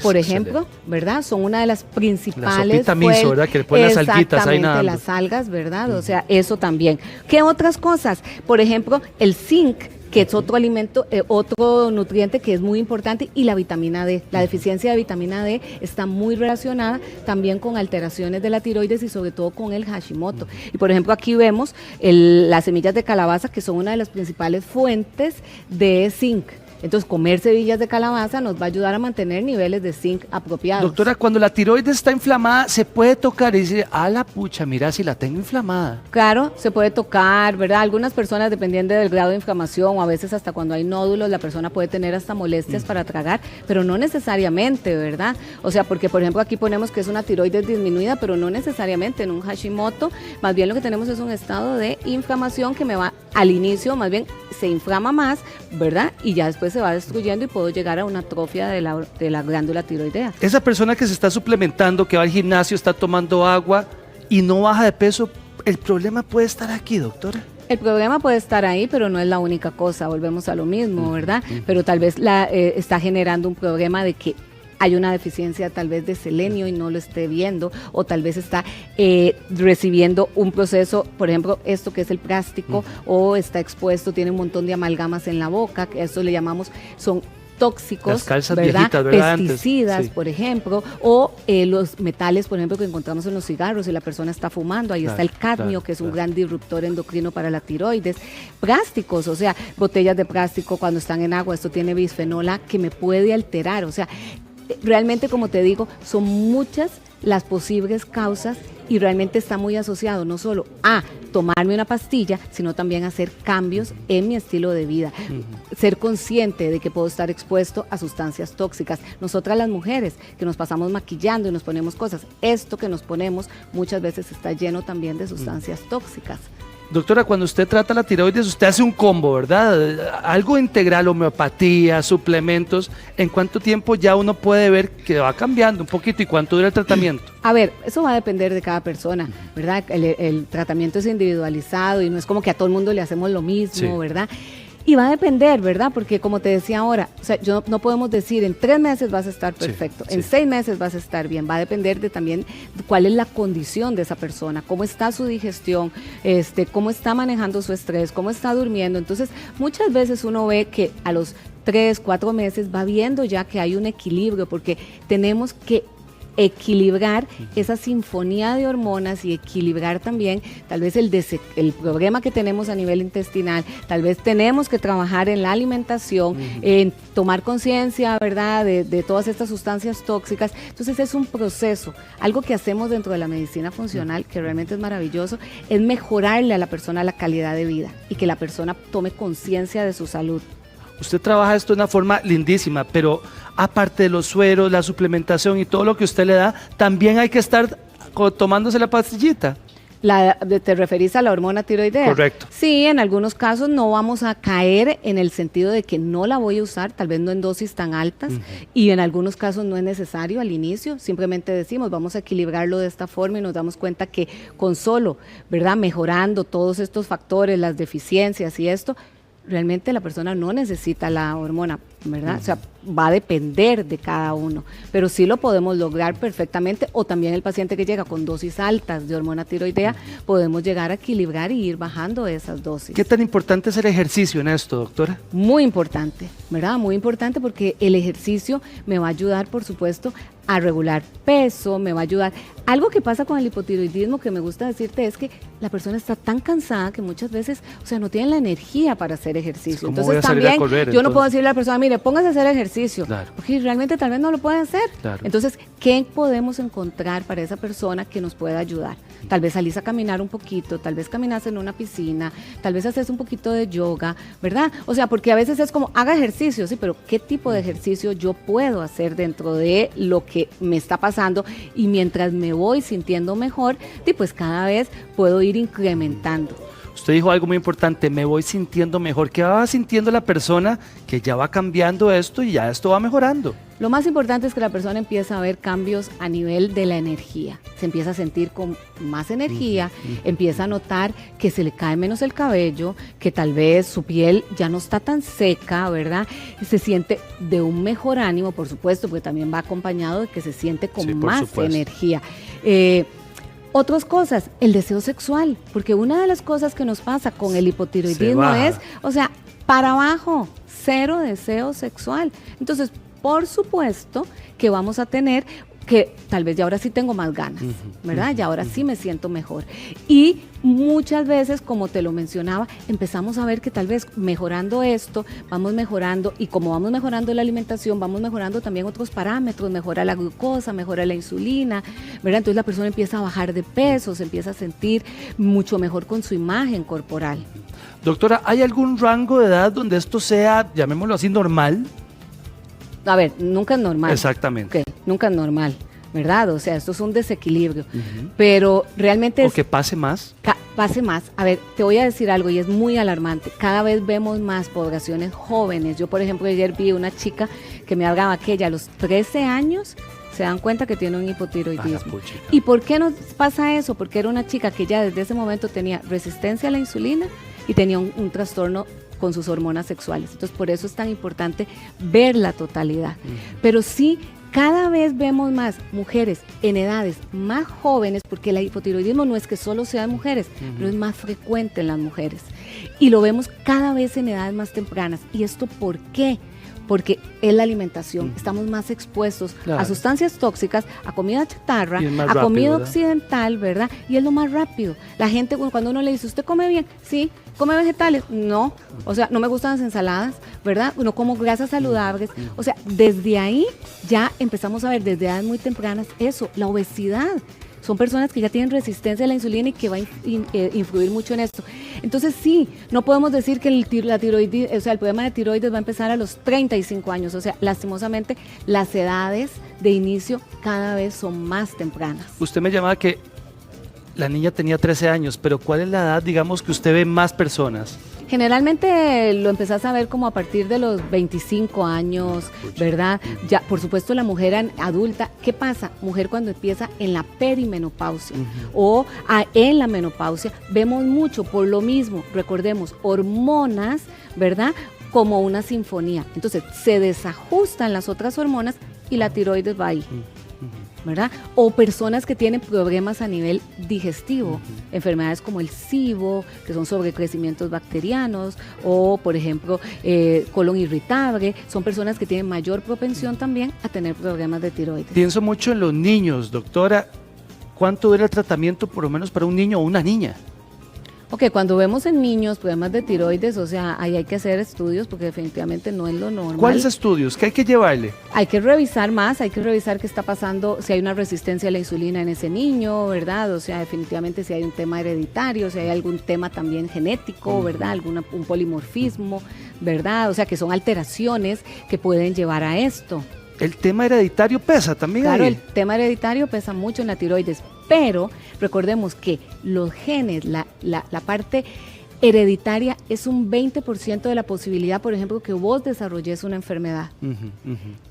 por ejemplo, ¿verdad? Son una de las principales. La sopita miso, ¿verdad? Que le ponen las alguitas ahí nada. Las algas, ¿verdad? O sea, eso también. ¿Qué otras cosas? Por ejemplo, el zinc que es otro alimento, otro nutriente que es muy importante, y la vitamina D. La deficiencia de vitamina D está muy relacionada también con alteraciones de la tiroides y sobre todo con el Hashimoto. Y por ejemplo aquí vemos las semillas de calabaza, que son una de las principales fuentes de zinc. Entonces, comer semillas de calabaza nos va a ayudar a mantener niveles de zinc apropiados. Doctora, cuando la tiroides está inflamada, se puede tocar y dice, a la pucha, mira si la tengo inflamada. Claro, se puede tocar, ¿verdad? Algunas personas, dependiendo del grado de inflamación, o a veces hasta cuando hay nódulos, la persona puede tener hasta molestias para tragar, pero no necesariamente, ¿verdad? O sea, porque por ejemplo aquí ponemos que es una tiroides disminuida, pero no necesariamente en un Hashimoto. Más bien lo que tenemos es un estado de inflamación que me va al inicio, más bien se inflama más, ¿verdad? Y ya después se va destruyendo y puedo llegar a una atrofia de la glándula tiroidea. Esa persona que se está suplementando, que va al gimnasio, está tomando agua y no baja de peso, ¿el problema puede estar aquí, doctora? El problema puede estar ahí, pero no es la única cosa, volvemos a lo mismo, ¿verdad? Pero tal vez está generando un problema de que hay una deficiencia tal vez de selenio y no lo esté viendo, o tal vez está recibiendo un proceso, por ejemplo, esto que es el plástico, o está expuesto, tiene un montón de amalgamas en la boca, que eso le llamamos, son tóxicos, las calzas ¿verdad? Viejitas, ¿verdad? Pesticidas, Antes, sí. Por ejemplo, o los metales, por ejemplo, que encontramos en los cigarros y la persona está fumando, ahí está el cadmio, que es un gran disruptor endocrino para la tiroides. Plásticos, o sea, botellas de plástico cuando están en agua, esto tiene bisfenol A que me puede alterar, o sea, realmente, como te digo, son muchas las posibles causas y realmente está muy asociado no solo a tomarme una pastilla, sino también a hacer cambios en mi estilo de vida. Ser consciente de que puedo estar expuesto a sustancias tóxicas. Nosotras las mujeres que nos pasamos maquillando y nos ponemos cosas, esto que nos ponemos muchas veces está lleno también de sustancias tóxicas. Doctora, cuando usted trata la tiroides, usted hace un combo, ¿verdad? Algo integral, homeopatía, suplementos. ¿En cuánto tiempo ya uno puede ver que va cambiando un poquito y cuánto dura el tratamiento? A ver, eso va a depender de cada persona, ¿verdad? El tratamiento es individualizado y no es como que a todo el mundo le hacemos lo mismo, sí, ¿verdad? Y va a depender, ¿verdad? Porque como te decía ahora, o sea, no podemos decir en 3 meses vas a estar perfecto, en 6 meses vas a estar bien, va a depender de también cuál es la condición de esa persona, cómo está su digestión, cómo está manejando su estrés, cómo está durmiendo. Entonces, muchas veces uno ve que a los 3, 4 meses va viendo ya que hay un equilibrio, porque tenemos que equilibrar esa sinfonía de hormonas y equilibrar también tal vez el problema que tenemos a nivel intestinal. Tal vez tenemos que trabajar en la alimentación, en tomar conciencia, ¿verdad?, de todas estas sustancias tóxicas. Entonces es un proceso. Algo que hacemos dentro de la medicina funcional, que realmente es maravilloso, es mejorarle a la persona la calidad de vida y que la persona tome conciencia de su salud. Usted trabaja esto de una forma lindísima, pero aparte de los sueros, la suplementación y todo lo que usted le da, también hay que estar tomándose la pastillita. ¿Te referís a la hormona tiroidea? Correcto. Sí, en algunos casos no vamos a caer en el sentido de que no la voy a usar, tal vez no en dosis tan altas, y en algunos casos no es necesario al inicio, simplemente decimos vamos a equilibrarlo de esta forma y nos damos cuenta que con solo, ¿verdad?, mejorando todos estos factores, las deficiencias y esto, realmente la persona no necesita la hormona, ¿verdad? O sea, va a depender de cada uno, pero sí lo podemos lograr perfectamente, o también el paciente que llega con dosis altas de hormona tiroidea, podemos llegar a equilibrar y ir bajando esas dosis. ¿Qué tan importante es el ejercicio en esto, doctora? Muy importante, ¿verdad? Muy importante porque el ejercicio me va a ayudar, por supuesto, a regular peso, me va a ayudar. Algo que pasa con el hipotiroidismo que me gusta decirte es que la persona está tan cansada que muchas veces, o sea, no tiene la energía para hacer ejercicio. Entonces también yo no puedo decirle a la persona, mire, póngase a hacer ejercicio, claro, porque realmente tal vez no lo puede hacer. Claro. Entonces, ¿qué podemos encontrar para esa persona que nos pueda ayudar? Tal vez salís a caminar un poquito, tal vez caminas en una piscina, tal vez haces un poquito de yoga, ¿verdad? O sea, porque a veces es como, haga ejercicio, sí, pero ¿qué tipo de ejercicio yo puedo hacer dentro de lo que me está pasando? Y mientras me voy sintiendo mejor, pues cada vez puedo ir incrementando. Usted dijo algo muy importante, me voy sintiendo mejor. ¿Qué va sintiendo la persona que ya va cambiando esto y ya esto va mejorando? Lo más importante es que la persona empieza a ver cambios a nivel de la energía. Se empieza a sentir con más energía, empieza a notar que se le cae menos el cabello, que tal vez su piel ya no está tan seca, ¿verdad? Y se siente de un mejor ánimo, por supuesto, porque también va acompañado de que se siente con más energía. Otras cosas, el deseo sexual, porque una de las cosas que nos pasa con el hipotiroidismo es, o sea, para abajo, cero deseo sexual. Entonces, por supuesto que vamos a tener que tal vez ya ahora sí tengo más ganas, ¿verdad? Ya ahora sí me siento mejor. Y muchas veces, como te lo mencionaba, empezamos a ver que tal vez mejorando esto, vamos mejorando, y como vamos mejorando la alimentación, vamos mejorando también otros parámetros, mejora la glucosa, mejora la insulina, ¿verdad? Entonces la persona empieza a bajar de peso, se empieza a sentir mucho mejor con su imagen corporal. Doctora, ¿hay algún rango de edad donde esto sea, llamémoslo así, normal? A ver, nunca es normal. Exactamente. Okay, nunca es normal, ¿verdad? O sea, esto es un desequilibrio. Pero realmente... ¿O que pase más? Pase más. A ver, te voy a decir algo y es muy alarmante. Cada vez vemos más poblaciones jóvenes. Yo, por ejemplo, ayer vi una chica que me hablaba que ella a los 13 años se dan cuenta que tiene un hipotiroidismo. ¿Y por qué nos pasa eso? Porque era una chica que ya desde ese momento tenía resistencia a la insulina y tenía un trastorno con sus hormonas sexuales. Entonces, por eso es tan importante ver la totalidad. Pero sí, cada vez vemos más mujeres en edades más jóvenes, porque el hipotiroidismo no es que solo sean mujeres, pero es más frecuente en las mujeres. Y lo vemos cada vez en edades más tempranas. ¿Y esto por qué? Porque es la alimentación, estamos más expuestos a sustancias tóxicas, a comida chatarra, a comida occidental, ¿verdad? Y es lo más rápido. La gente, cuando uno le dice, ¿usted come bien? Sí. ¿Come vegetales? No. O sea, no me gustan las ensaladas, ¿verdad? No como grasas saludables. O sea, desde ahí ya empezamos a ver desde edades muy tempranas eso, la obesidad. Son personas que ya tienen resistencia a la insulina y que va a influir mucho en esto. Entonces sí, no podemos decir que el problema de tiroides va a empezar a los 35 años. O sea, lastimosamente las edades de inicio cada vez son más tempranas. Usted me llamaba que la niña tenía 13 años, pero ¿cuál es la edad, digamos, que usted ve más personas? Generalmente lo empezás a ver como a partir de los 25 años, ¿verdad? Ya, por supuesto, la mujer adulta, ¿qué pasa? Mujer cuando empieza en la perimenopausia o en la menopausia, vemos mucho por lo mismo, recordemos, hormonas, ¿verdad? Como una sinfonía. Entonces, se desajustan las otras hormonas y la tiroides va ahí, ¿verdad? O personas que tienen problemas a nivel digestivo, enfermedades como el SIBO, que son sobrecrecimientos bacterianos, o por ejemplo, colon irritable, son personas que tienen mayor propensión también a tener problemas de tiroides. Pienso mucho en los niños, doctora. ¿Cuánto dura el tratamiento por lo menos para un niño o una niña? Ok, cuando vemos en niños problemas de tiroides, o sea, ahí hay que hacer estudios porque definitivamente no es lo normal. ¿Cuáles estudios? ¿Qué hay que llevarle? Hay que revisar más, hay que revisar qué está pasando, si hay una resistencia a la insulina en ese niño, ¿verdad? O sea, definitivamente si hay un tema hereditario, si hay algún tema también genético, ¿verdad? Un polimorfismo, ¿verdad? O sea, que son alteraciones que pueden llevar a esto. ¿El tema hereditario pesa también? Claro, ahí? El tema hereditario pesa mucho en la tiroides, pero recordemos que los genes, la parte hereditaria es un 20% de la posibilidad, por ejemplo, que vos desarrolles una enfermedad.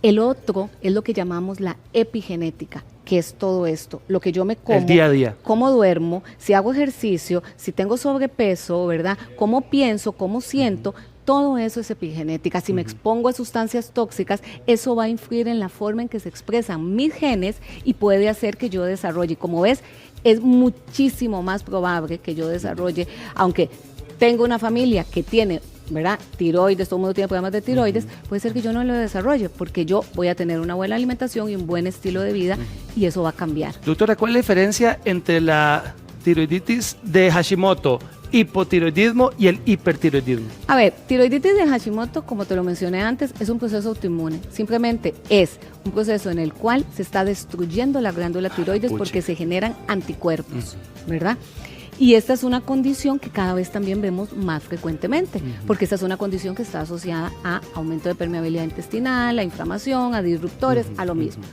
El otro es lo que llamamos la epigenética, que es todo esto, lo que yo me como, el día a día, cómo duermo, si hago ejercicio, si tengo sobrepeso, ¿verdad? Cómo pienso, cómo siento. Todo eso es epigenética. Si me expongo a sustancias tóxicas, eso va a influir en la forma en que se expresan mis genes y puede hacer que yo desarrolle. Como ves, es muchísimo más probable que yo desarrolle, aunque tengo una familia que tiene, ¿verdad? Tiroides, todo el mundo tiene problemas de tiroides, puede ser que yo no lo desarrolle porque yo voy a tener una buena alimentación y un buen estilo de vida y eso va a cambiar. Doctora, ¿cuál es la diferencia entre la tiroiditis de Hashimoto, hipotiroidismo y el hipertiroidismo? A ver, tiroiditis de Hashimoto, como te lo mencioné antes, es un proceso autoinmune. Simplemente es un proceso en el cual se está destruyendo la glándula tiroides porque se generan anticuerpos, ¿verdad? Y esta es una condición que cada vez también vemos más frecuentemente, porque esta es una condición que está asociada a aumento de permeabilidad intestinal, a inflamación, a disruptores, a lo mismo.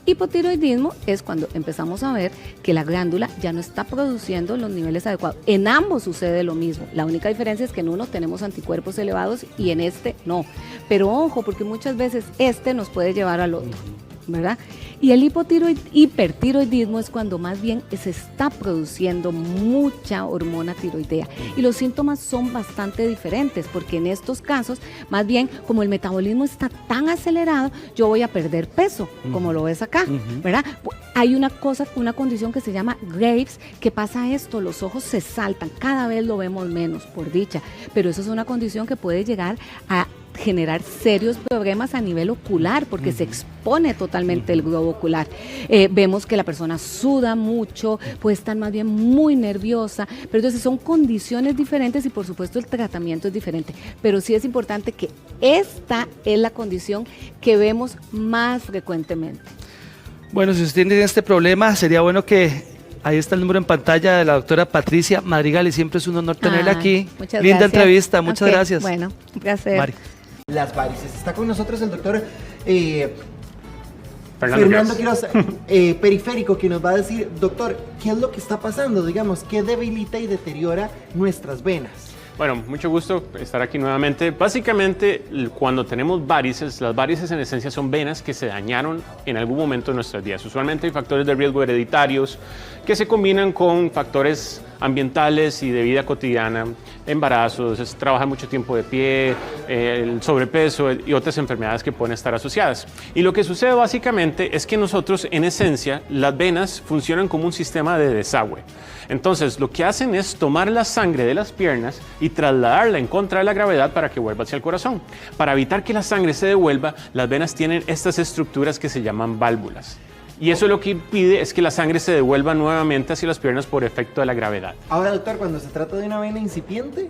Hipotiroidismo es cuando empezamos a ver que la glándula ya no está produciendo los niveles adecuados. En ambos sucede lo mismo. La única diferencia es que en uno tenemos anticuerpos elevados y en este no. Pero ojo, porque muchas veces este nos puede llevar al otro. ¿verdad? Y el hipertiroidismo es cuando más bien se está produciendo mucha hormona tiroidea. Y los síntomas son bastante diferentes, porque en estos casos, más bien, como el metabolismo está tan acelerado, yo voy a perder peso, como lo ves acá, ¿verdad? Hay una condición que se llama Graves, que pasa esto, los ojos se saltan, cada vez lo vemos menos, por dicha, pero eso es una condición que puede llegar a generar serios problemas a nivel ocular, porque se expone totalmente el globo ocular. Vemos que la persona suda mucho, puede estar más bien muy nerviosa, pero entonces son condiciones diferentes y por supuesto el tratamiento es diferente, pero sí es importante que esta es la condición que vemos más frecuentemente. Bueno, si usted tiene este problema, sería bueno que ahí está el número en pantalla de la doctora Patricia Madrigal y siempre es un honor tenerla aquí. Muchas Linda gracias. Entrevista, muchas gracias. Bueno, un placer. Mari. Las varices. Está con nosotros el doctor Fernando Quiroz, periférico, que nos va a decir, doctor, ¿qué es lo que está pasando? Digamos, ¿qué debilita y deteriora nuestras venas? Bueno, mucho gusto estar aquí nuevamente. Básicamente, cuando tenemos varices, las varices en esencia son venas que se dañaron en algún momento de nuestras vidas. Usualmente hay factores de riesgo hereditarios que se combinan con factores ambientales y de vida cotidiana, embarazos, trabajar mucho tiempo de pie, el sobrepeso y otras enfermedades que pueden estar asociadas. Y lo que sucede básicamente es que nosotros, en esencia, las venas funcionan como un sistema de desagüe. Entonces, lo que hacen es tomar la sangre de las piernas y trasladarla en contra de la gravedad para que vuelva hacia el corazón. Para evitar que la sangre se devuelva, las venas tienen estas estructuras que se llaman válvulas. Y eso lo que impide es que la sangre se devuelva nuevamente hacia las piernas por efecto de la gravedad. Ahora, doctor, cuando se trata de una vena incipiente...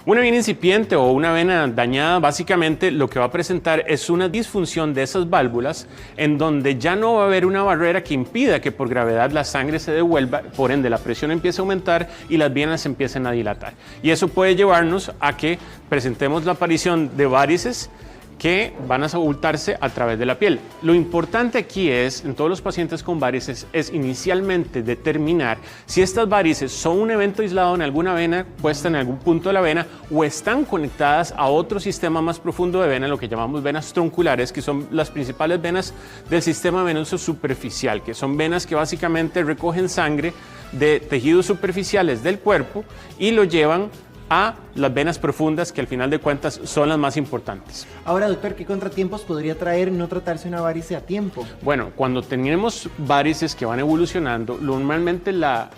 Una vena incipiente o una vena dañada, básicamente lo que va a presentar es una disfunción de esas válvulas en donde ya no va a haber una barrera que impida que por gravedad la sangre se devuelva, por ende la presión empieza a aumentar y las venas empiezan a dilatar. Y eso puede llevarnos a que presentemos la aparición de varices que van a abultarse a través de la piel. Lo importante aquí es, en todos los pacientes con varices, es inicialmente determinar si estas varices son un evento aislado en alguna vena puesta en algún punto de la vena o están conectadas a otro sistema más profundo de vena, lo que llamamos venas tronculares, que son las principales venas del sistema venoso superficial, que son venas que básicamente recogen sangre de tejidos superficiales del cuerpo y lo llevan a las venas profundas, que al final de cuentas son las más importantes. Ahora, doctor, ¿qué contratiempos podría traer no tratarse una varice a tiempo? Bueno, cuando tenemos varices que van evolucionando, normalmente la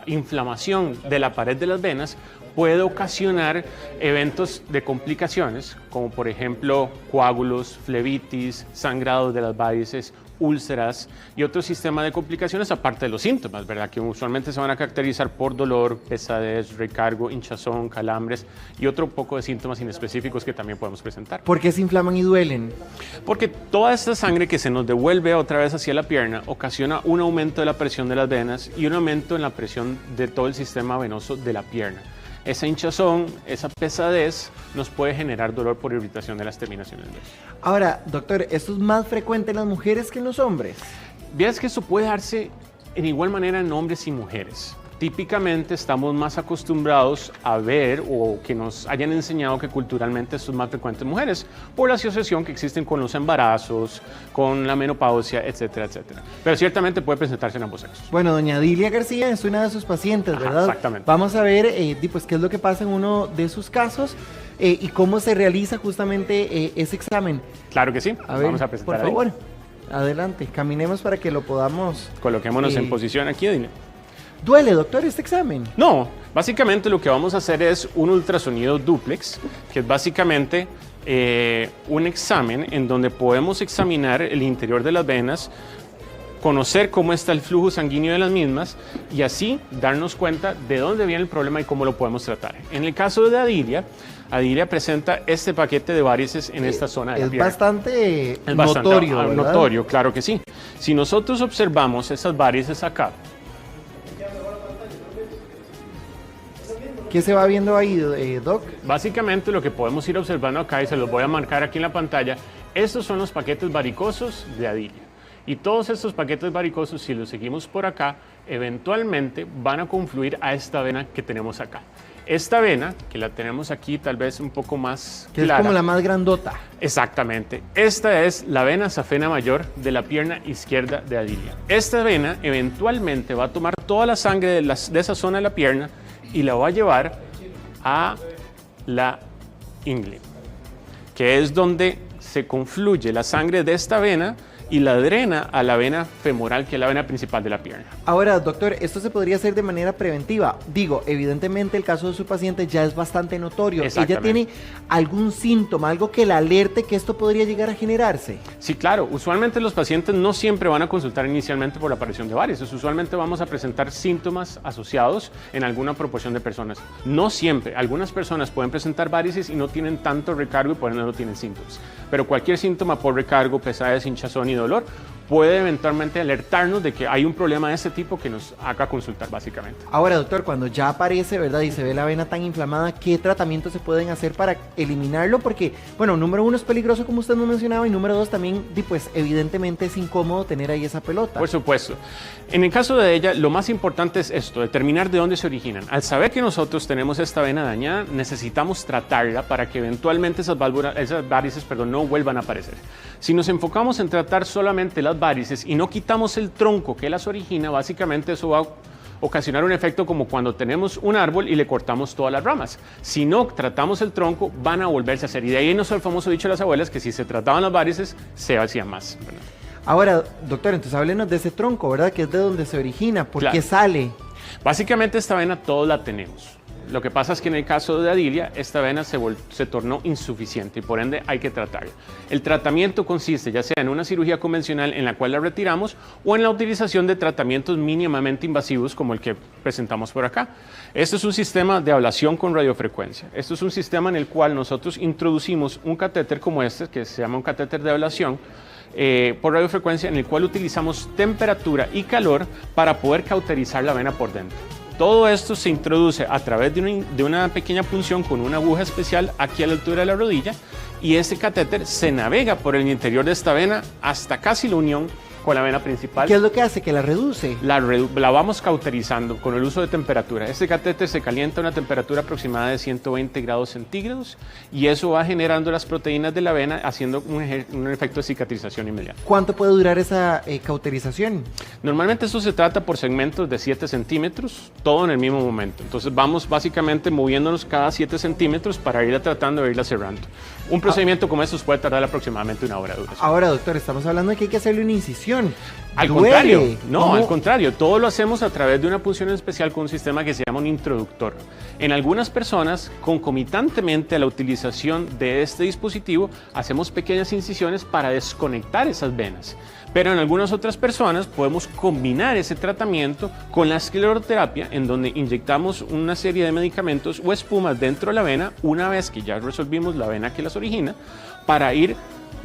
inflamación de la pared de las venas puede ocasionar eventos de complicaciones, como por ejemplo coágulos, flebitis, sangrados de las varices, úlceras y otro sistema de complicaciones aparte de los síntomas, ¿verdad? Que usualmente se van a caracterizar por dolor, pesadez, recargo, hinchazón, calambres y otro poco de síntomas inespecíficos que también podemos presentar. ¿Por qué se inflaman y duelen? Porque toda esta sangre que se nos devuelve otra vez hacia la pierna ocasiona un aumento de la presión de las venas y un aumento en la presión de todo el sistema venoso de la pierna. Esa hinchazón, esa pesadez nos puede generar dolor por irritación de las terminaciones nerviosas. Ahora, doctor, ¿esto es más frecuente en las mujeres que en los hombres? Vieras que esto puede darse en igual manera en hombres y mujeres. Típicamente estamos más acostumbrados a ver o que nos hayan enseñado que culturalmente esto es más frecuente en mujeres por la asociación que existen con los embarazos, con la menopausia, etcétera, etcétera. Pero ciertamente puede presentarse en ambos sexos. Bueno, doña Dilia García es una de sus pacientes, ¿verdad? Exactamente. Vamos a ver pues, qué es lo que pasa en uno de sus casos y cómo se realiza justamente ese examen. Claro que sí. A ver, vamos a presentar por favor, adelante, caminemos para que lo podamos... Coloquémonos en posición aquí, Dilia. ¿Duele, doctor, este examen? No, básicamente lo que vamos a hacer es un ultrasonido dúplex, que es básicamente un examen en donde podemos examinar el interior de las venas, conocer cómo está el flujo sanguíneo de las mismas y así darnos cuenta de dónde viene el problema y cómo lo podemos tratar. En el caso de Adilia presenta este paquete de varices en esta zona de la pierna. Es bastante notorio, ¿verdad? Notorio, claro que sí. Si nosotros observamos esas varices acá, ¿qué se va viendo ahí, Doc? Básicamente lo que podemos ir observando acá, y se los voy a marcar aquí en la pantalla, estos son los paquetes varicosos de Adilia. Y todos estos paquetes varicosos, si los seguimos por acá, eventualmente van a confluir a esta vena que tenemos acá. Esta vena, que la tenemos aquí tal vez un poco más Que clara. es como la más grandota. Exactamente. Esta es la vena safena mayor de la pierna izquierda de Adilia. Esta vena eventualmente va a tomar toda la sangre de esa zona de la pierna y la va a llevar a la ingle, que es donde se confluye la sangre de esta vena y la drena a la vena femoral, que es la vena principal de la pierna. Ahora, doctor, esto se podría hacer de manera preventiva. Digo, evidentemente el caso de su paciente ya es bastante notorio. ¿Ella tiene algún síntoma, algo que la alerte que esto podría llegar a generarse? Sí, claro. Usualmente los pacientes no siempre van a consultar inicialmente por la aparición de varices. Usualmente vamos a presentar síntomas asociados en alguna proporción de personas. No siempre. Algunas personas pueden presentar varices y no tienen tanto recargo y por ende no tienen síntomas. Pero cualquier síntoma por recargo, pesadez, hinchazón y dolor puede eventualmente alertarnos de que hay un problema de ese tipo que nos haga consultar básicamente. Ahora, doctor, cuando ya aparece, ¿verdad? Y se ve la vena tan inflamada, ¿qué tratamientos se pueden hacer para eliminarlo? Porque, bueno, número 1 es peligroso como usted nos mencionaba y número 2 también, pues evidentemente es incómodo tener ahí esa pelota. Por supuesto. En el caso de ella, lo más importante es esto, determinar de dónde se originan. Al saber que nosotros tenemos esta vena dañada, necesitamos tratarla para que eventualmente esas varices, no vuelvan a aparecer. Si nos enfocamos en tratar solamente las varices y no quitamos el tronco que las origina, básicamente eso va a ocasionar un efecto como cuando tenemos un árbol y le cortamos todas las ramas. Si no tratamos el tronco, van a volverse a hacer. Y de ahí nos el famoso dicho de las abuelas que si se trataban las varices, se hacían más, ¿verdad? Ahora, doctor, entonces háblenos de ese tronco, ¿verdad? Que es de donde se origina, ¿por qué sale? Básicamente esta vena todos la tenemos. Lo que pasa es que en el caso de Adilia, esta vena se tornó insuficiente y por ende hay que tratarla. El tratamiento consiste ya sea en una cirugía convencional en la cual la retiramos o en la utilización de tratamientos mínimamente invasivos como el que presentamos por acá. Esto es un sistema de ablación con radiofrecuencia. Esto es un sistema en el cual nosotros introducimos un catéter como este, que se llama un catéter de ablación, por radiofrecuencia, en el cual utilizamos temperatura y calor para poder cauterizar la vena por dentro. Todo esto se introduce a través de una pequeña punción con una aguja especial aquí a la altura de la rodilla y este catéter se navega por el interior de esta vena hasta casi la unión con la vena principal. ¿Qué es lo que hace? ¿Que la reduce? La vamos cauterizando con el uso de temperatura. Este catéter se calienta a una temperatura aproximada de 120 grados centígrados y eso va generando las proteínas de la vena haciendo un efecto de cicatrización inmediata. ¿Cuánto puede durar esa cauterización? Normalmente esto se trata por segmentos de 7 centímetros, todo en el mismo momento. Entonces vamos básicamente moviéndonos cada 7 centímetros para irla tratando de irla cerrando. Un procedimiento como estos puede tardar aproximadamente una hora de duración. Ahora, doctor, estamos hablando de que hay que hacerle una incisión. Al contrario, no, al contrario, todo lo hacemos a través de una punción especial con un sistema que se llama un introductor. En algunas personas, concomitantemente a la utilización de este dispositivo, hacemos pequeñas incisiones para desconectar esas venas. Pero en algunas otras personas podemos combinar ese tratamiento con la escleroterapia, en donde inyectamos una serie de medicamentos o espumas dentro de la vena, una vez que ya resolvimos la vena que las origina, para ir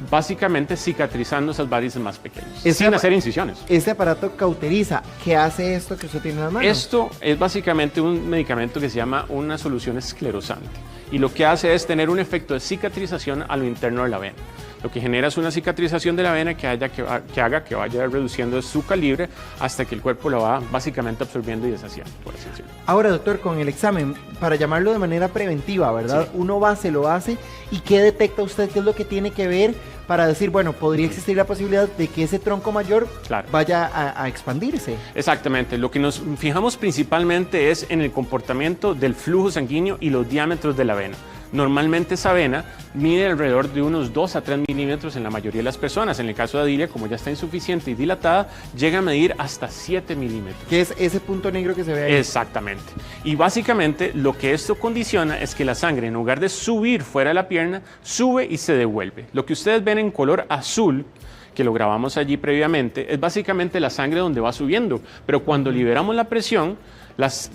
básicamente cicatrizando esas varices más pequeñas, sin hacer incisiones. Este aparato cauteriza. ¿Qué hace esto que usted tiene en las manos? Esto es básicamente un medicamento que se llama una solución esclerosante. Y lo que hace es tener un efecto de cicatrización a lo interno de la vena. Lo que genera es una cicatrización de la vena que haga que vaya reduciendo su calibre hasta que el cuerpo lo va básicamente absorbiendo y deshaciendo, por así decirlo. Ahora, doctor, con el examen, para llamarlo de manera preventiva, ¿verdad? Sí. Uno va, se lo hace, ¿y qué detecta usted? ¿Qué es lo que tiene que ver para decir, bueno, podría existir la posibilidad de que ese tronco mayor vaya a expandirse? Exactamente. Lo que nos fijamos principalmente es en el comportamiento del flujo sanguíneo y los diámetros de la vena. Normalmente esa vena mide alrededor de unos 2 a 3 milímetros en la mayoría de las personas. En el caso de Adilia, como ya está insuficiente y dilatada, llega a medir hasta 7 milímetros. ¿Qué es ese punto negro que se ve ahí? Exactamente. Y básicamente lo que esto condiciona es que la sangre, en lugar de subir fuera de la pierna, sube y se devuelve. Lo que ustedes ven en color azul, que lo grabamos allí previamente, es básicamente la sangre donde va subiendo. Pero cuando liberamos la presión,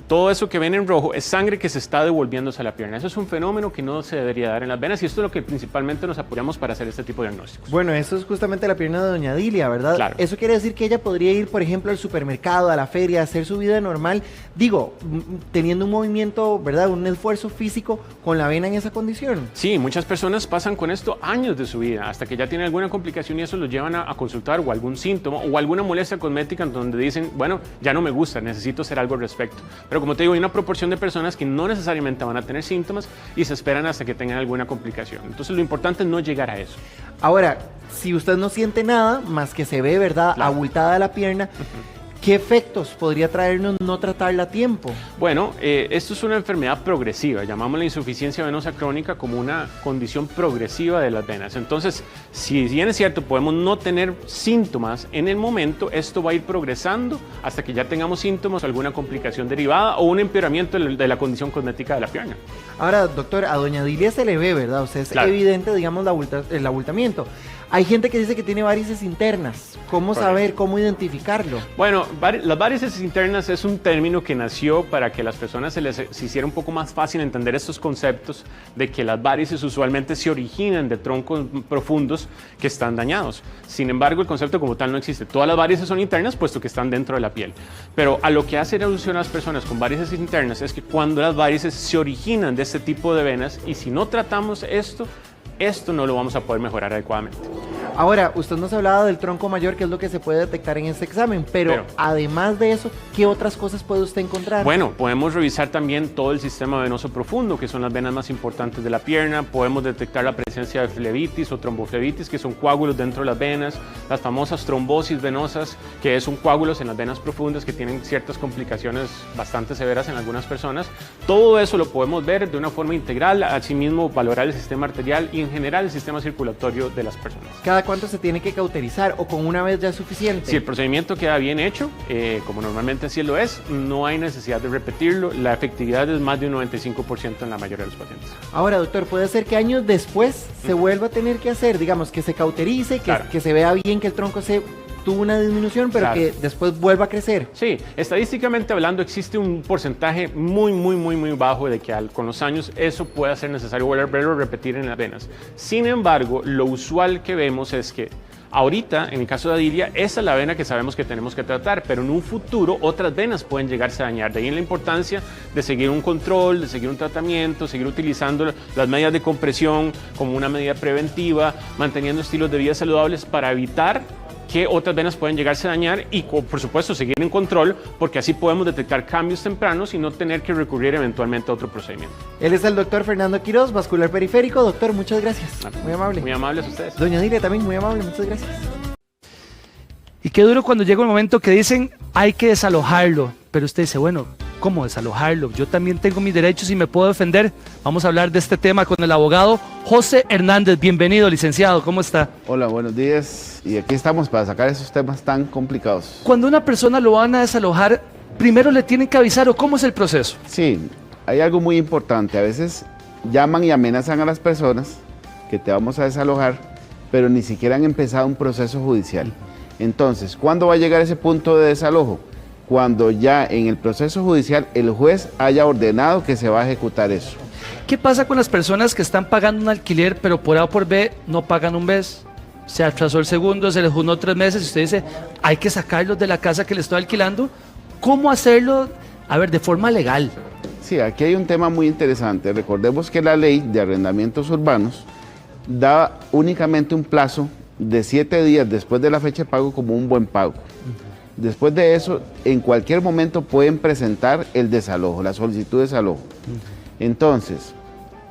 todo eso que ven en rojo es sangre que se está devolviéndose a la pierna. Eso es un fenómeno que no se debería dar en las venas y esto es lo que principalmente nos apoyamos para hacer este tipo de diagnósticos. Bueno, eso es justamente la pierna de doña Dilia, ¿verdad? Claro. Eso quiere decir que ella podría ir, por ejemplo, al supermercado, a la feria, a hacer su vida normal, digo, teniendo un movimiento, ¿verdad? Un esfuerzo físico con la vena en esa condición. Sí, muchas personas pasan con esto años de su vida, hasta que ya tienen alguna complicación y eso los llevan a consultar o algún síntoma o alguna molestia cosmética en donde dicen, bueno, ya no me gusta, necesito hacer algo al respecto. Pero como te digo, hay una proporción de personas que no necesariamente van a tener síntomas y se esperan hasta que tengan alguna complicación. Entonces lo importante es no llegar a eso. Ahora, si usted no siente nada, más que se ve, ¿verdad?, abultada la pierna, ¿qué efectos podría traernos no tratarla a tiempo? Bueno, esto es una enfermedad progresiva, llamamos la insuficiencia venosa crónica como una condición progresiva de las venas. Entonces, si bien es cierto, podemos no tener síntomas en el momento, esto va a ir progresando hasta que ya tengamos síntomas o alguna complicación derivada o un empeoramiento de la condición cosmética de la pierna. Ahora, doctor, a doña Dilia se le ve, ¿verdad? O sea, es evidente, digamos, el abultamiento. Hay gente que dice que tiene varices internas. ¿Cómo saber, cómo identificarlo? Bueno, las varices internas es un término que nació para que las personas se hiciera un poco más fácil entender estos conceptos de que las varices usualmente se originan de troncos profundos que están dañados. Sin embargo, el concepto como tal no existe. Todas las varices son internas puesto que están dentro de la piel. Pero a lo que hace alusión a las personas con varices internas es que cuando las varices se originan de este tipo de venas y si no tratamos esto no lo vamos a poder mejorar adecuadamente. Ahora, usted nos hablaba del tronco mayor, que es lo que se puede detectar en este examen, pero además de eso, ¿qué otras cosas puede usted encontrar? Bueno, podemos revisar también todo el sistema venoso profundo, que son las venas más importantes de la pierna, podemos detectar la presencia de flebitis o tromboflebitis, que son coágulos dentro de las venas, las famosas trombosis venosas, que son coágulos en las venas profundas que tienen ciertas complicaciones bastante severas en algunas personas. Todo eso lo podemos ver de una forma integral, asimismo valorar el sistema arterial y en general el sistema circulatorio de las personas. ¿Cada cuánto se tiene que cauterizar o con una vez ya es suficiente? Si el procedimiento queda bien hecho, como normalmente así lo es, no hay necesidad de repetirlo. La efectividad es más de un 95% en la mayoría de los pacientes. Ahora, doctor, ¿puede ser que años después se vuelva a tener que hacer, digamos, que se cauterice, que se vea bien que el tronco tuvo una disminución, pero que después vuelva a crecer? Sí, estadísticamente hablando existe un porcentaje muy bajo de que con los años eso pueda ser necesario volverlo a repetir en las venas. Sin embargo, lo usual que vemos es que ahorita, en el caso de Adilia, esa es la vena que sabemos que tenemos que tratar, pero en un futuro otras venas pueden llegarse a dañar. De ahí la importancia de seguir un control, de seguir un tratamiento, seguir utilizando las medidas de compresión como una medida preventiva, manteniendo estilos de vida saludables para evitar que otras venas pueden llegarse a dañar y, por supuesto, seguir en control, porque así podemos detectar cambios tempranos y no tener que recurrir eventualmente a otro procedimiento. Él es el doctor Fernando Quiroz, vascular periférico. Doctor, muchas gracias. Muy amable. Muy amables ustedes. Doña Dilia también, muy amable, muchas gracias. Y qué duro cuando llega un momento que dicen hay que desalojarlo, pero usted dice, bueno, ¿cómo desalojarlo? Yo también tengo mis derechos y me puedo defender. Vamos a hablar de este tema con el abogado José Hernández. Bienvenido, licenciado, ¿cómo está? Hola, buenos días. Y aquí estamos para sacar esos temas tan complicados. Cuando una persona lo van a desalojar, primero le tienen que avisar, ¿o cómo es el proceso? Sí, hay algo muy importante. A veces llaman y amenazan a las personas que te vamos a desalojar, pero ni siquiera han empezado un proceso judicial. Entonces, ¿cuándo va a llegar ese punto de desalojo? Cuando ya en el proceso judicial el juez haya ordenado que se va a ejecutar eso. ¿Qué pasa con las personas que están pagando un alquiler, pero por A o por B no pagan un mes? Se atrasó el segundo, se les junó 3 meses y usted dice, hay que sacarlos de la casa que le estoy alquilando. ¿Cómo hacerlo? A ver, de forma legal. Sí, aquí hay un tema muy interesante. Recordemos que la ley de arrendamientos urbanos da únicamente un plazo de 7 días después de la fecha de pago como un buen pago. Después de eso, en cualquier momento pueden presentar el desalojo, la solicitud de desalojo. Entonces,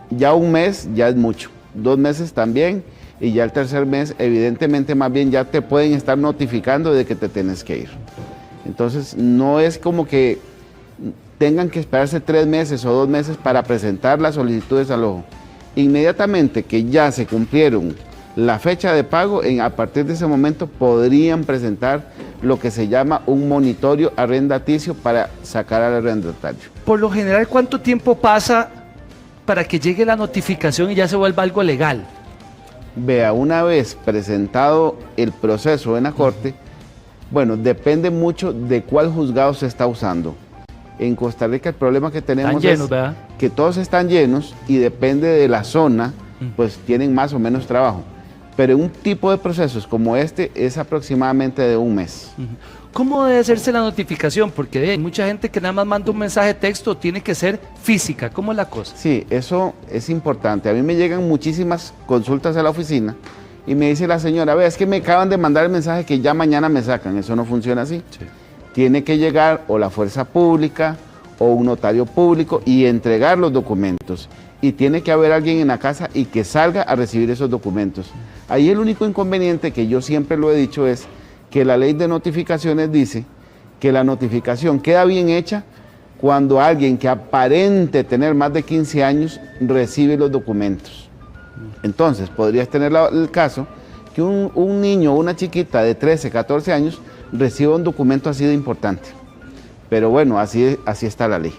ya un mes ya es mucho, 2 meses también, y ya el tercer mes, evidentemente, más bien ya te pueden estar notificando de que te tienes que ir. Entonces, no es como que tengan que esperarse 3 meses o 2 meses para presentar la solicitud de desalojo. Inmediatamente que ya se cumplieron la fecha de pago, a partir de ese momento podrían presentar lo que se llama un monitorio arrendaticio para sacar al arrendatario. Por lo general, ¿cuánto tiempo pasa para que llegue la notificación y ya se vuelva algo legal? Vea, una vez presentado el proceso en la corte, bueno, depende mucho de cuál juzgado se está usando. En Costa Rica el problema que tenemos Están llenos, es ¿verdad? que todos están llenos y depende de la zona, pues tienen más o menos trabajo. Pero un tipo de procesos como este es aproximadamente de un mes. ¿Cómo debe hacerse la notificación? Porque hay mucha gente que nada más manda un mensaje de texto, tiene que ser física. ¿Cómo es la cosa? Sí, eso es importante. A mí me llegan muchísimas consultas a la oficina y me dice la señora, vea, es que me acaban de mandar el mensaje que ya mañana me sacan. Eso no funciona así. Sí. Tiene que llegar o la fuerza pública o un notario público y entregar los documentos. Y tiene que haber alguien en la casa y que salga a recibir esos documentos. Ahí el único inconveniente, que yo siempre lo he dicho, es que la ley de notificaciones dice que la notificación queda bien hecha cuando alguien que aparente tener más de 15 años recibe los documentos. Entonces, podrías tener el caso que un niño o una chiquita de 13, 14 años reciba un documento así de importante. Pero bueno, así está la ley.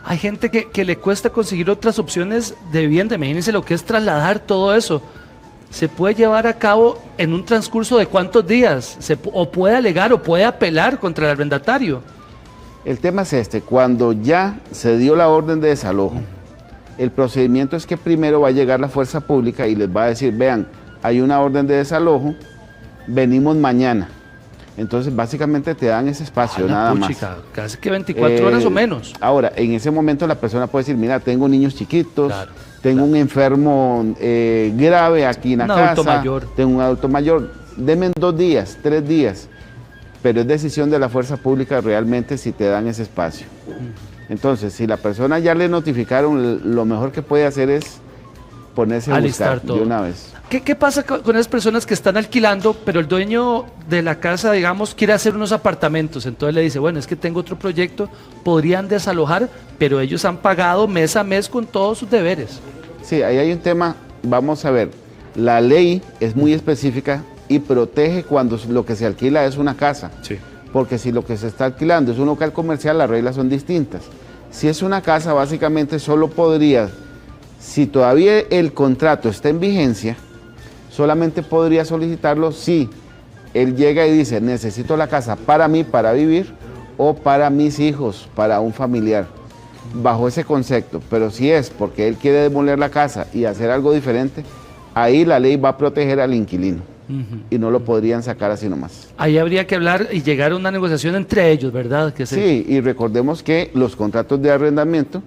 Hay gente que le cuesta conseguir otras opciones de vivienda. Imagínense lo que es trasladar todo eso. ¿Se puede llevar a cabo en un transcurso de cuántos días? ¿O puede alegar o puede apelar contra el arrendatario? El tema es este: cuando ya se dio la orden de desalojo, el procedimiento es que primero va a llegar la fuerza pública y les va a decir, vean, hay una orden de desalojo, venimos mañana. Entonces básicamente te dan ese espacio, nada más. Casi que 24 horas o menos. Ahora, en ese momento la persona puede decir, mira, tengo niños chiquitos, tengo un enfermo grave aquí en la casa, adulto mayor. Tengo un adulto mayor, denme 2 días, 3 días, pero es decisión de la fuerza pública realmente si te dan ese espacio. Entonces, si la persona ya le notificaron, lo mejor que puede hacer es ponerse a buscar de una vez. ¿Qué pasa con esas personas que están alquilando, pero el dueño de la casa, digamos, quiere hacer unos apartamentos? Entonces le dice, bueno, es que tengo otro proyecto, podrían desalojar, pero ellos han pagado mes a mes con todos sus deberes. Sí, ahí hay un tema, vamos a ver, la ley es muy específica y protege cuando lo que se alquila es una casa. Sí. Porque si lo que se está alquilando es un local comercial, las reglas son distintas. Si es una casa, básicamente solo podría, si todavía el contrato está en vigencia, solamente podría solicitarlo si él llega y dice, necesito la casa para mí, para vivir, o para mis hijos, para un familiar, bajo ese concepto. Pero si es porque él quiere demoler la casa y hacer algo diferente, ahí la ley va a proteger al inquilino y no lo podrían sacar así nomás. Ahí habría que hablar y llegar a una negociación entre ellos, ¿verdad? Sí, y recordemos que los contratos de arrendamiento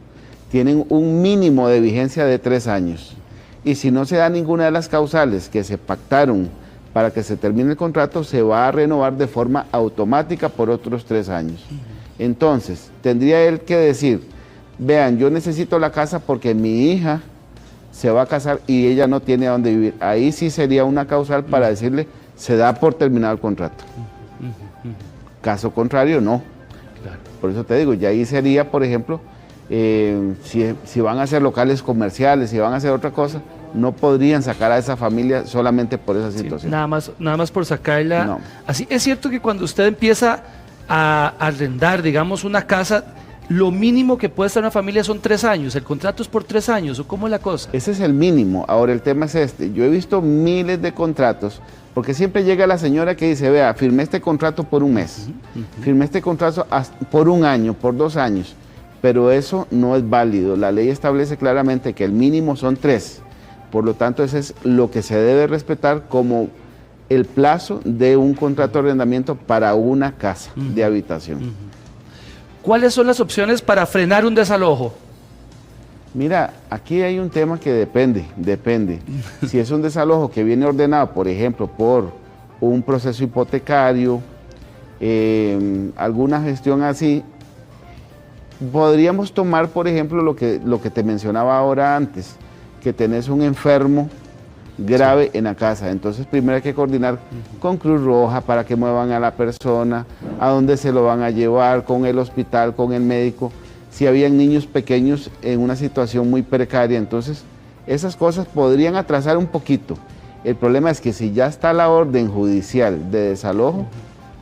tienen un mínimo de vigencia de 3 años. Y si no se da ninguna de las causales que se pactaron para que se termine el contrato, se va a renovar de forma automática por otros 3 años. Entonces, tendría él que decir, vean, yo necesito la casa porque mi hija se va a casar y ella no tiene a dónde vivir. Ahí sí sería una causal para decirle, se da por terminado el contrato. Caso contrario, no. Claro. Por eso te digo, ya ahí sería, por ejemplo, si van a hacer locales comerciales, si van a hacer otra cosa, no podrían sacar a esa familia solamente por esa situación. Nada más por sacarla. No. Así, es cierto que cuando usted empieza a arrendar, digamos, una casa, lo mínimo que puede estar una familia son 3 años. ¿El contrato es por 3 años o cómo es la cosa? Ese es el mínimo. Ahora el tema es este. Yo he visto miles de contratos, porque siempre llega la señora que dice, vea, firmé este contrato por un mes, firmé este contrato por 1 año, por 2 años, pero eso no es válido. La ley establece claramente que el mínimo son 3. Por lo tanto, ese es lo que se debe respetar como el plazo de un contrato de arrendamiento para una casa de habitación. ¿Cuáles son las opciones para frenar un desalojo? Mira, aquí hay un tema que depende. Si es un desalojo que viene ordenado, por ejemplo, por un proceso hipotecario, alguna gestión así, podríamos tomar, por ejemplo, lo que te mencionaba ahora antes, que tenés un enfermo grave en la casa. Entonces primero hay que coordinar con Cruz Roja para que muevan a la persona, a dónde se lo van a llevar, con el hospital, con el médico. Si habían niños pequeños en una situación muy precaria, entonces esas cosas podrían atrasar un poquito. El problema es que si ya está la orden judicial de desalojo,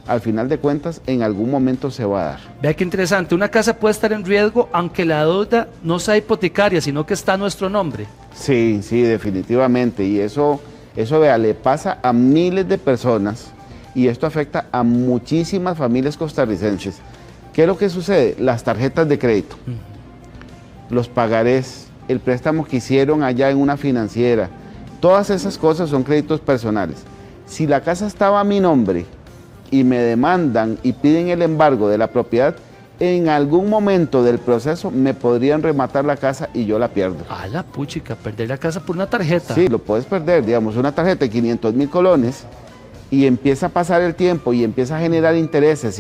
al final de cuentas, en algún momento se va a dar. Vea qué interesante, una casa puede estar en riesgo aunque la deuda no sea hipotecaria, sino que está a nuestro nombre. Sí, definitivamente, y eso vea, le pasa a miles de personas y esto afecta a muchísimas familias costarricenses. ¿Qué es lo que sucede? Las tarjetas de crédito, los pagarés, el préstamo que hicieron allá en una financiera, todas esas cosas son créditos personales. Si la casa estaba a mi nombre y me demandan y piden el embargo de la propiedad, en algún momento del proceso me podrían rematar la casa y yo la pierdo. A la puchica, perder la casa por una tarjeta. Sí, lo puedes perder, digamos, una tarjeta de 500,000 colones y empieza a pasar el tiempo y empieza a generar intereses.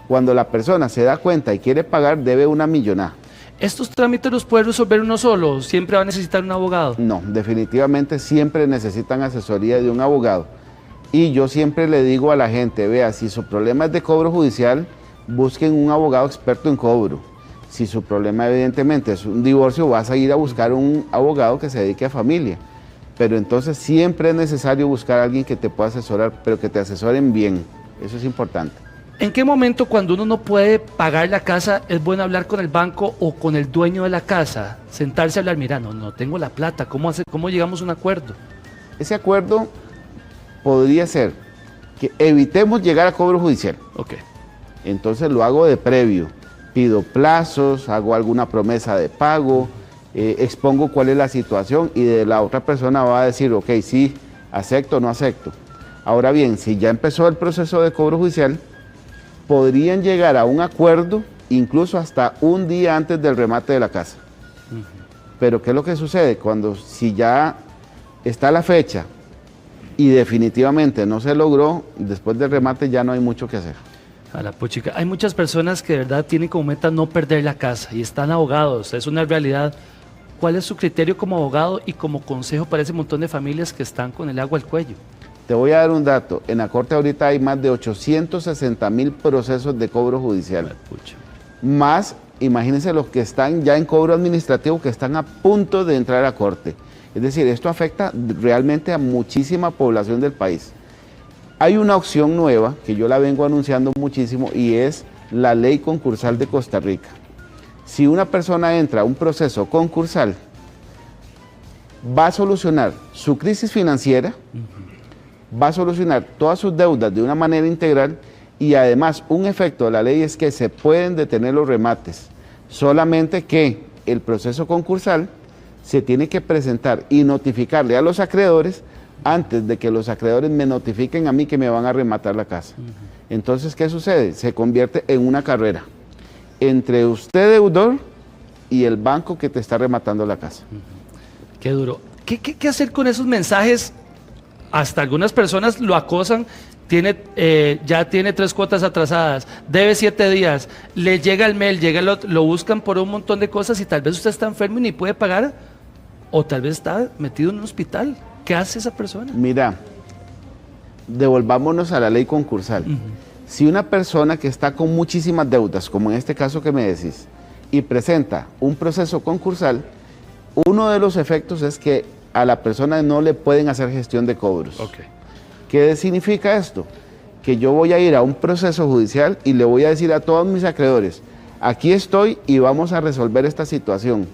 Cuando la persona se da cuenta y quiere pagar, debe una millonada. ¿Estos trámites los puede resolver uno solo? ¿Siempre va a necesitar un abogado? No, definitivamente siempre necesitan asesoría de un abogado. Y yo siempre le digo a la gente, vea, si su problema es de cobro judicial, busquen un abogado experto en cobro. Si su problema evidentemente es un divorcio, vas a ir a buscar un abogado que se dedique a familia. Pero entonces siempre es necesario buscar a alguien que te pueda asesorar, pero que te asesoren bien. Eso es importante. ¿En qué momento, cuando uno no puede pagar la casa, es bueno hablar con el banco o con el dueño de la casa? Sentarse a hablar, mira, no tengo la plata, ¿cómo llegamos a un acuerdo? Ese acuerdo podría ser que evitemos llegar a cobro judicial. Ok. Entonces lo hago de previo, pido plazos, hago alguna promesa de pago, expongo cuál es la situación y de la otra persona va a decir, ok, sí, acepto o no acepto. Ahora bien, si ya empezó el proceso de cobro judicial, podrían llegar a un acuerdo incluso hasta un día antes del remate de la casa. Pero ¿qué es lo que sucede? Si ya está la fecha y definitivamente no se logró, después del remate ya no hay mucho que hacer. A la puchica. Hay muchas personas que de verdad tienen como meta no perder la casa y están ahogados, es una realidad. ¿Cuál es su criterio como abogado y como consejo para ese montón de familias que están con el agua al cuello? Te voy a dar un dato. En la Corte ahorita hay más de 860,000 procesos de cobro judicial. Más, imagínense los que están ya en cobro administrativo, que están a punto de entrar a Corte. Es decir, esto afecta realmente a muchísima población del país. Hay una opción nueva, que yo la vengo anunciando muchísimo, y es la Ley Concursal de Costa Rica. Si una persona entra a un proceso concursal, va a solucionar su crisis financiera, va a solucionar todas sus deudas de una manera integral y además un efecto de la ley es que se pueden detener los remates, solamente que el proceso concursal se tiene que presentar y notificarle a los acreedores antes de que los acreedores me notifiquen a mí que me van a rematar la casa. Entonces, ¿qué sucede? Se convierte en una carrera entre usted, deudor, y el banco que te está rematando la casa. Qué duro. ¿Qué hacer con esos mensajes? Hasta algunas personas lo acosan, ya tiene 3 cuotas atrasadas, debe 7 días, le llega el mail, lo buscan por un montón de cosas y tal vez usted está enfermo y ni puede pagar, o tal vez está metido en un hospital. ¿Qué hace esa persona? Mira, devolvámonos a la ley concursal. Si una persona que está con muchísimas deudas, como en este caso que me decís, y presenta un proceso concursal, uno de los efectos es que a la persona no le pueden hacer gestión de cobros. ¿Qué significa esto? Que yo voy a ir a un proceso judicial y le voy a decir a todos mis acreedores, aquí estoy y vamos a resolver esta situación.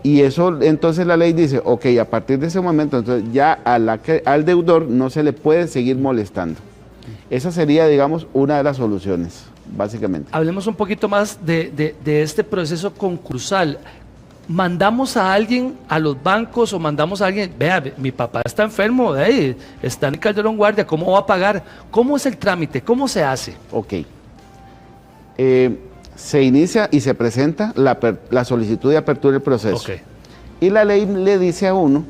Y eso, entonces la ley dice, ok, a partir de ese momento, entonces ya al deudor no se le puede seguir molestando. Esa sería, digamos, una de las soluciones, básicamente. Hablemos un poquito más de este proceso concursal. ¿Mandamos a alguien a los bancos o mandamos a alguien, vea, mi papá está enfermo, está en Calderón Guardia, ¿cómo va a pagar? ¿Cómo es el trámite? ¿Cómo se hace? Ok. Se inicia y se presenta la solicitud de apertura del proceso. Y la ley le dice a uno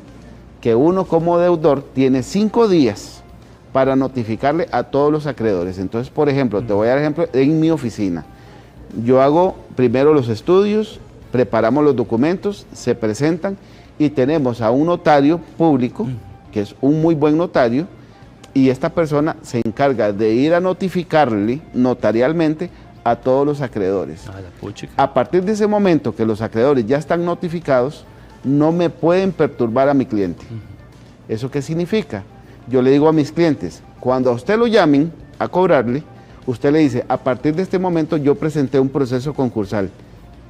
que uno como deudor tiene 5 días para notificarle a todos los acreedores. Entonces, por ejemplo, te voy a dar ejemplo en mi oficina. Yo hago primero los estudios, preparamos los documentos, se presentan y tenemos a un notario público, que es un muy buen notario, y esta persona se encarga de ir a notificarle notarialmente a todos los acreedores. A partir de ese momento que los acreedores ya están notificados, no me pueden perturbar a mi cliente. ¿Eso qué significa? Yo le digo a mis clientes, cuando a usted lo llamen a cobrarle, usted le dice, a partir de este momento yo presenté un proceso concursal,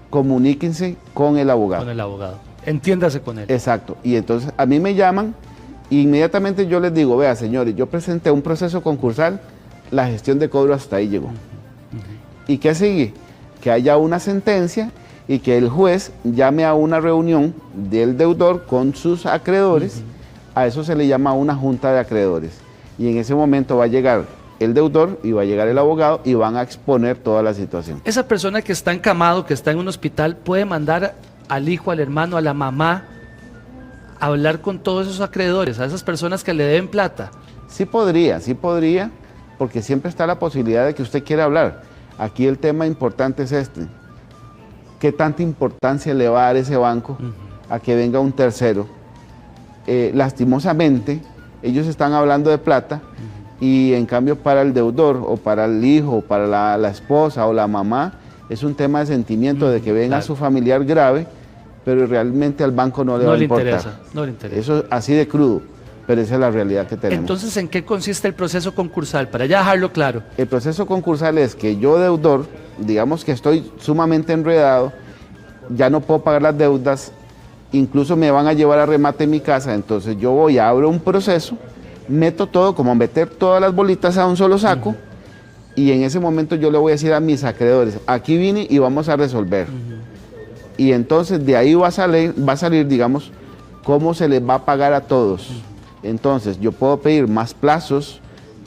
comuníquense con el abogado. Con el abogado, entiéndase con él. Exacto, y entonces a mí me llaman, e inmediatamente yo les digo, vea señores, yo presenté un proceso concursal, la gestión de cobro hasta ahí llegó. ¿Y qué sigue? Que haya una sentencia y que el juez llame a una reunión del deudor con sus acreedores. A eso se le llama una junta de acreedores. Y en ese momento va a llegar el deudor y va a llegar el abogado y van a exponer toda la situación. Esa persona que está encamado, que está en un hospital, puede mandar al hijo, al hermano, a la mamá a hablar con todos esos acreedores, a esas personas que le deben plata. Sí podría, porque siempre está la posibilidad de que usted quiera hablar. Aquí el tema importante es este. ¿Qué tanta importancia le va a dar ese banco a que venga un tercero? Lastimosamente, ellos están hablando de plata y en cambio para el deudor o para el hijo o para la esposa o la mamá es un tema de sentimiento de que venga su familiar grave, pero realmente al banco no le va a importar. No le interesa. Eso así de crudo, pero esa es la realidad que tenemos. Entonces, ¿en qué consiste el proceso concursal? Para ya dejarlo claro. El proceso concursal es que yo, deudor, digamos que estoy sumamente enredado, ya no puedo pagar las deudas, incluso me van a llevar a remate en mi casa, entonces yo voy, abro un proceso, meto todo, como meter todas las bolitas a un solo saco, y en ese momento yo le voy a decir a mis acreedores, aquí vine y vamos a resolver. Y entonces de ahí va a salir, digamos, cómo se les va a pagar a todos. Entonces yo puedo pedir más plazos,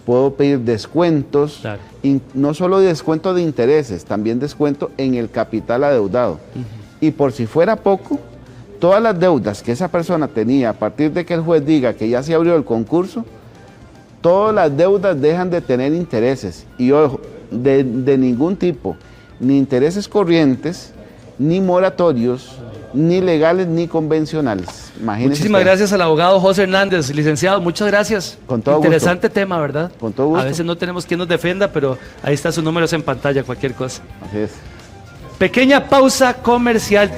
puedo pedir descuentos, y no solo descuento de intereses, también descuento en el capital adeudado. Y por si fuera poco, todas las deudas que esa persona tenía a partir de que el juez diga que ya se abrió el concurso, todas las deudas dejan de tener intereses. Y ojo, de ningún tipo, ni intereses corrientes, ni moratorios, ni legales, ni convencionales. Imagínense. Muchísimas gracias al abogado José Hernández, licenciado, muchas gracias. Con todo Interesante gusto. tema, ¿verdad? Con todo gusto. A veces no tenemos quien nos defienda, pero ahí está su número en pantalla, cualquier cosa. Así es. Pequeña pausa comercial.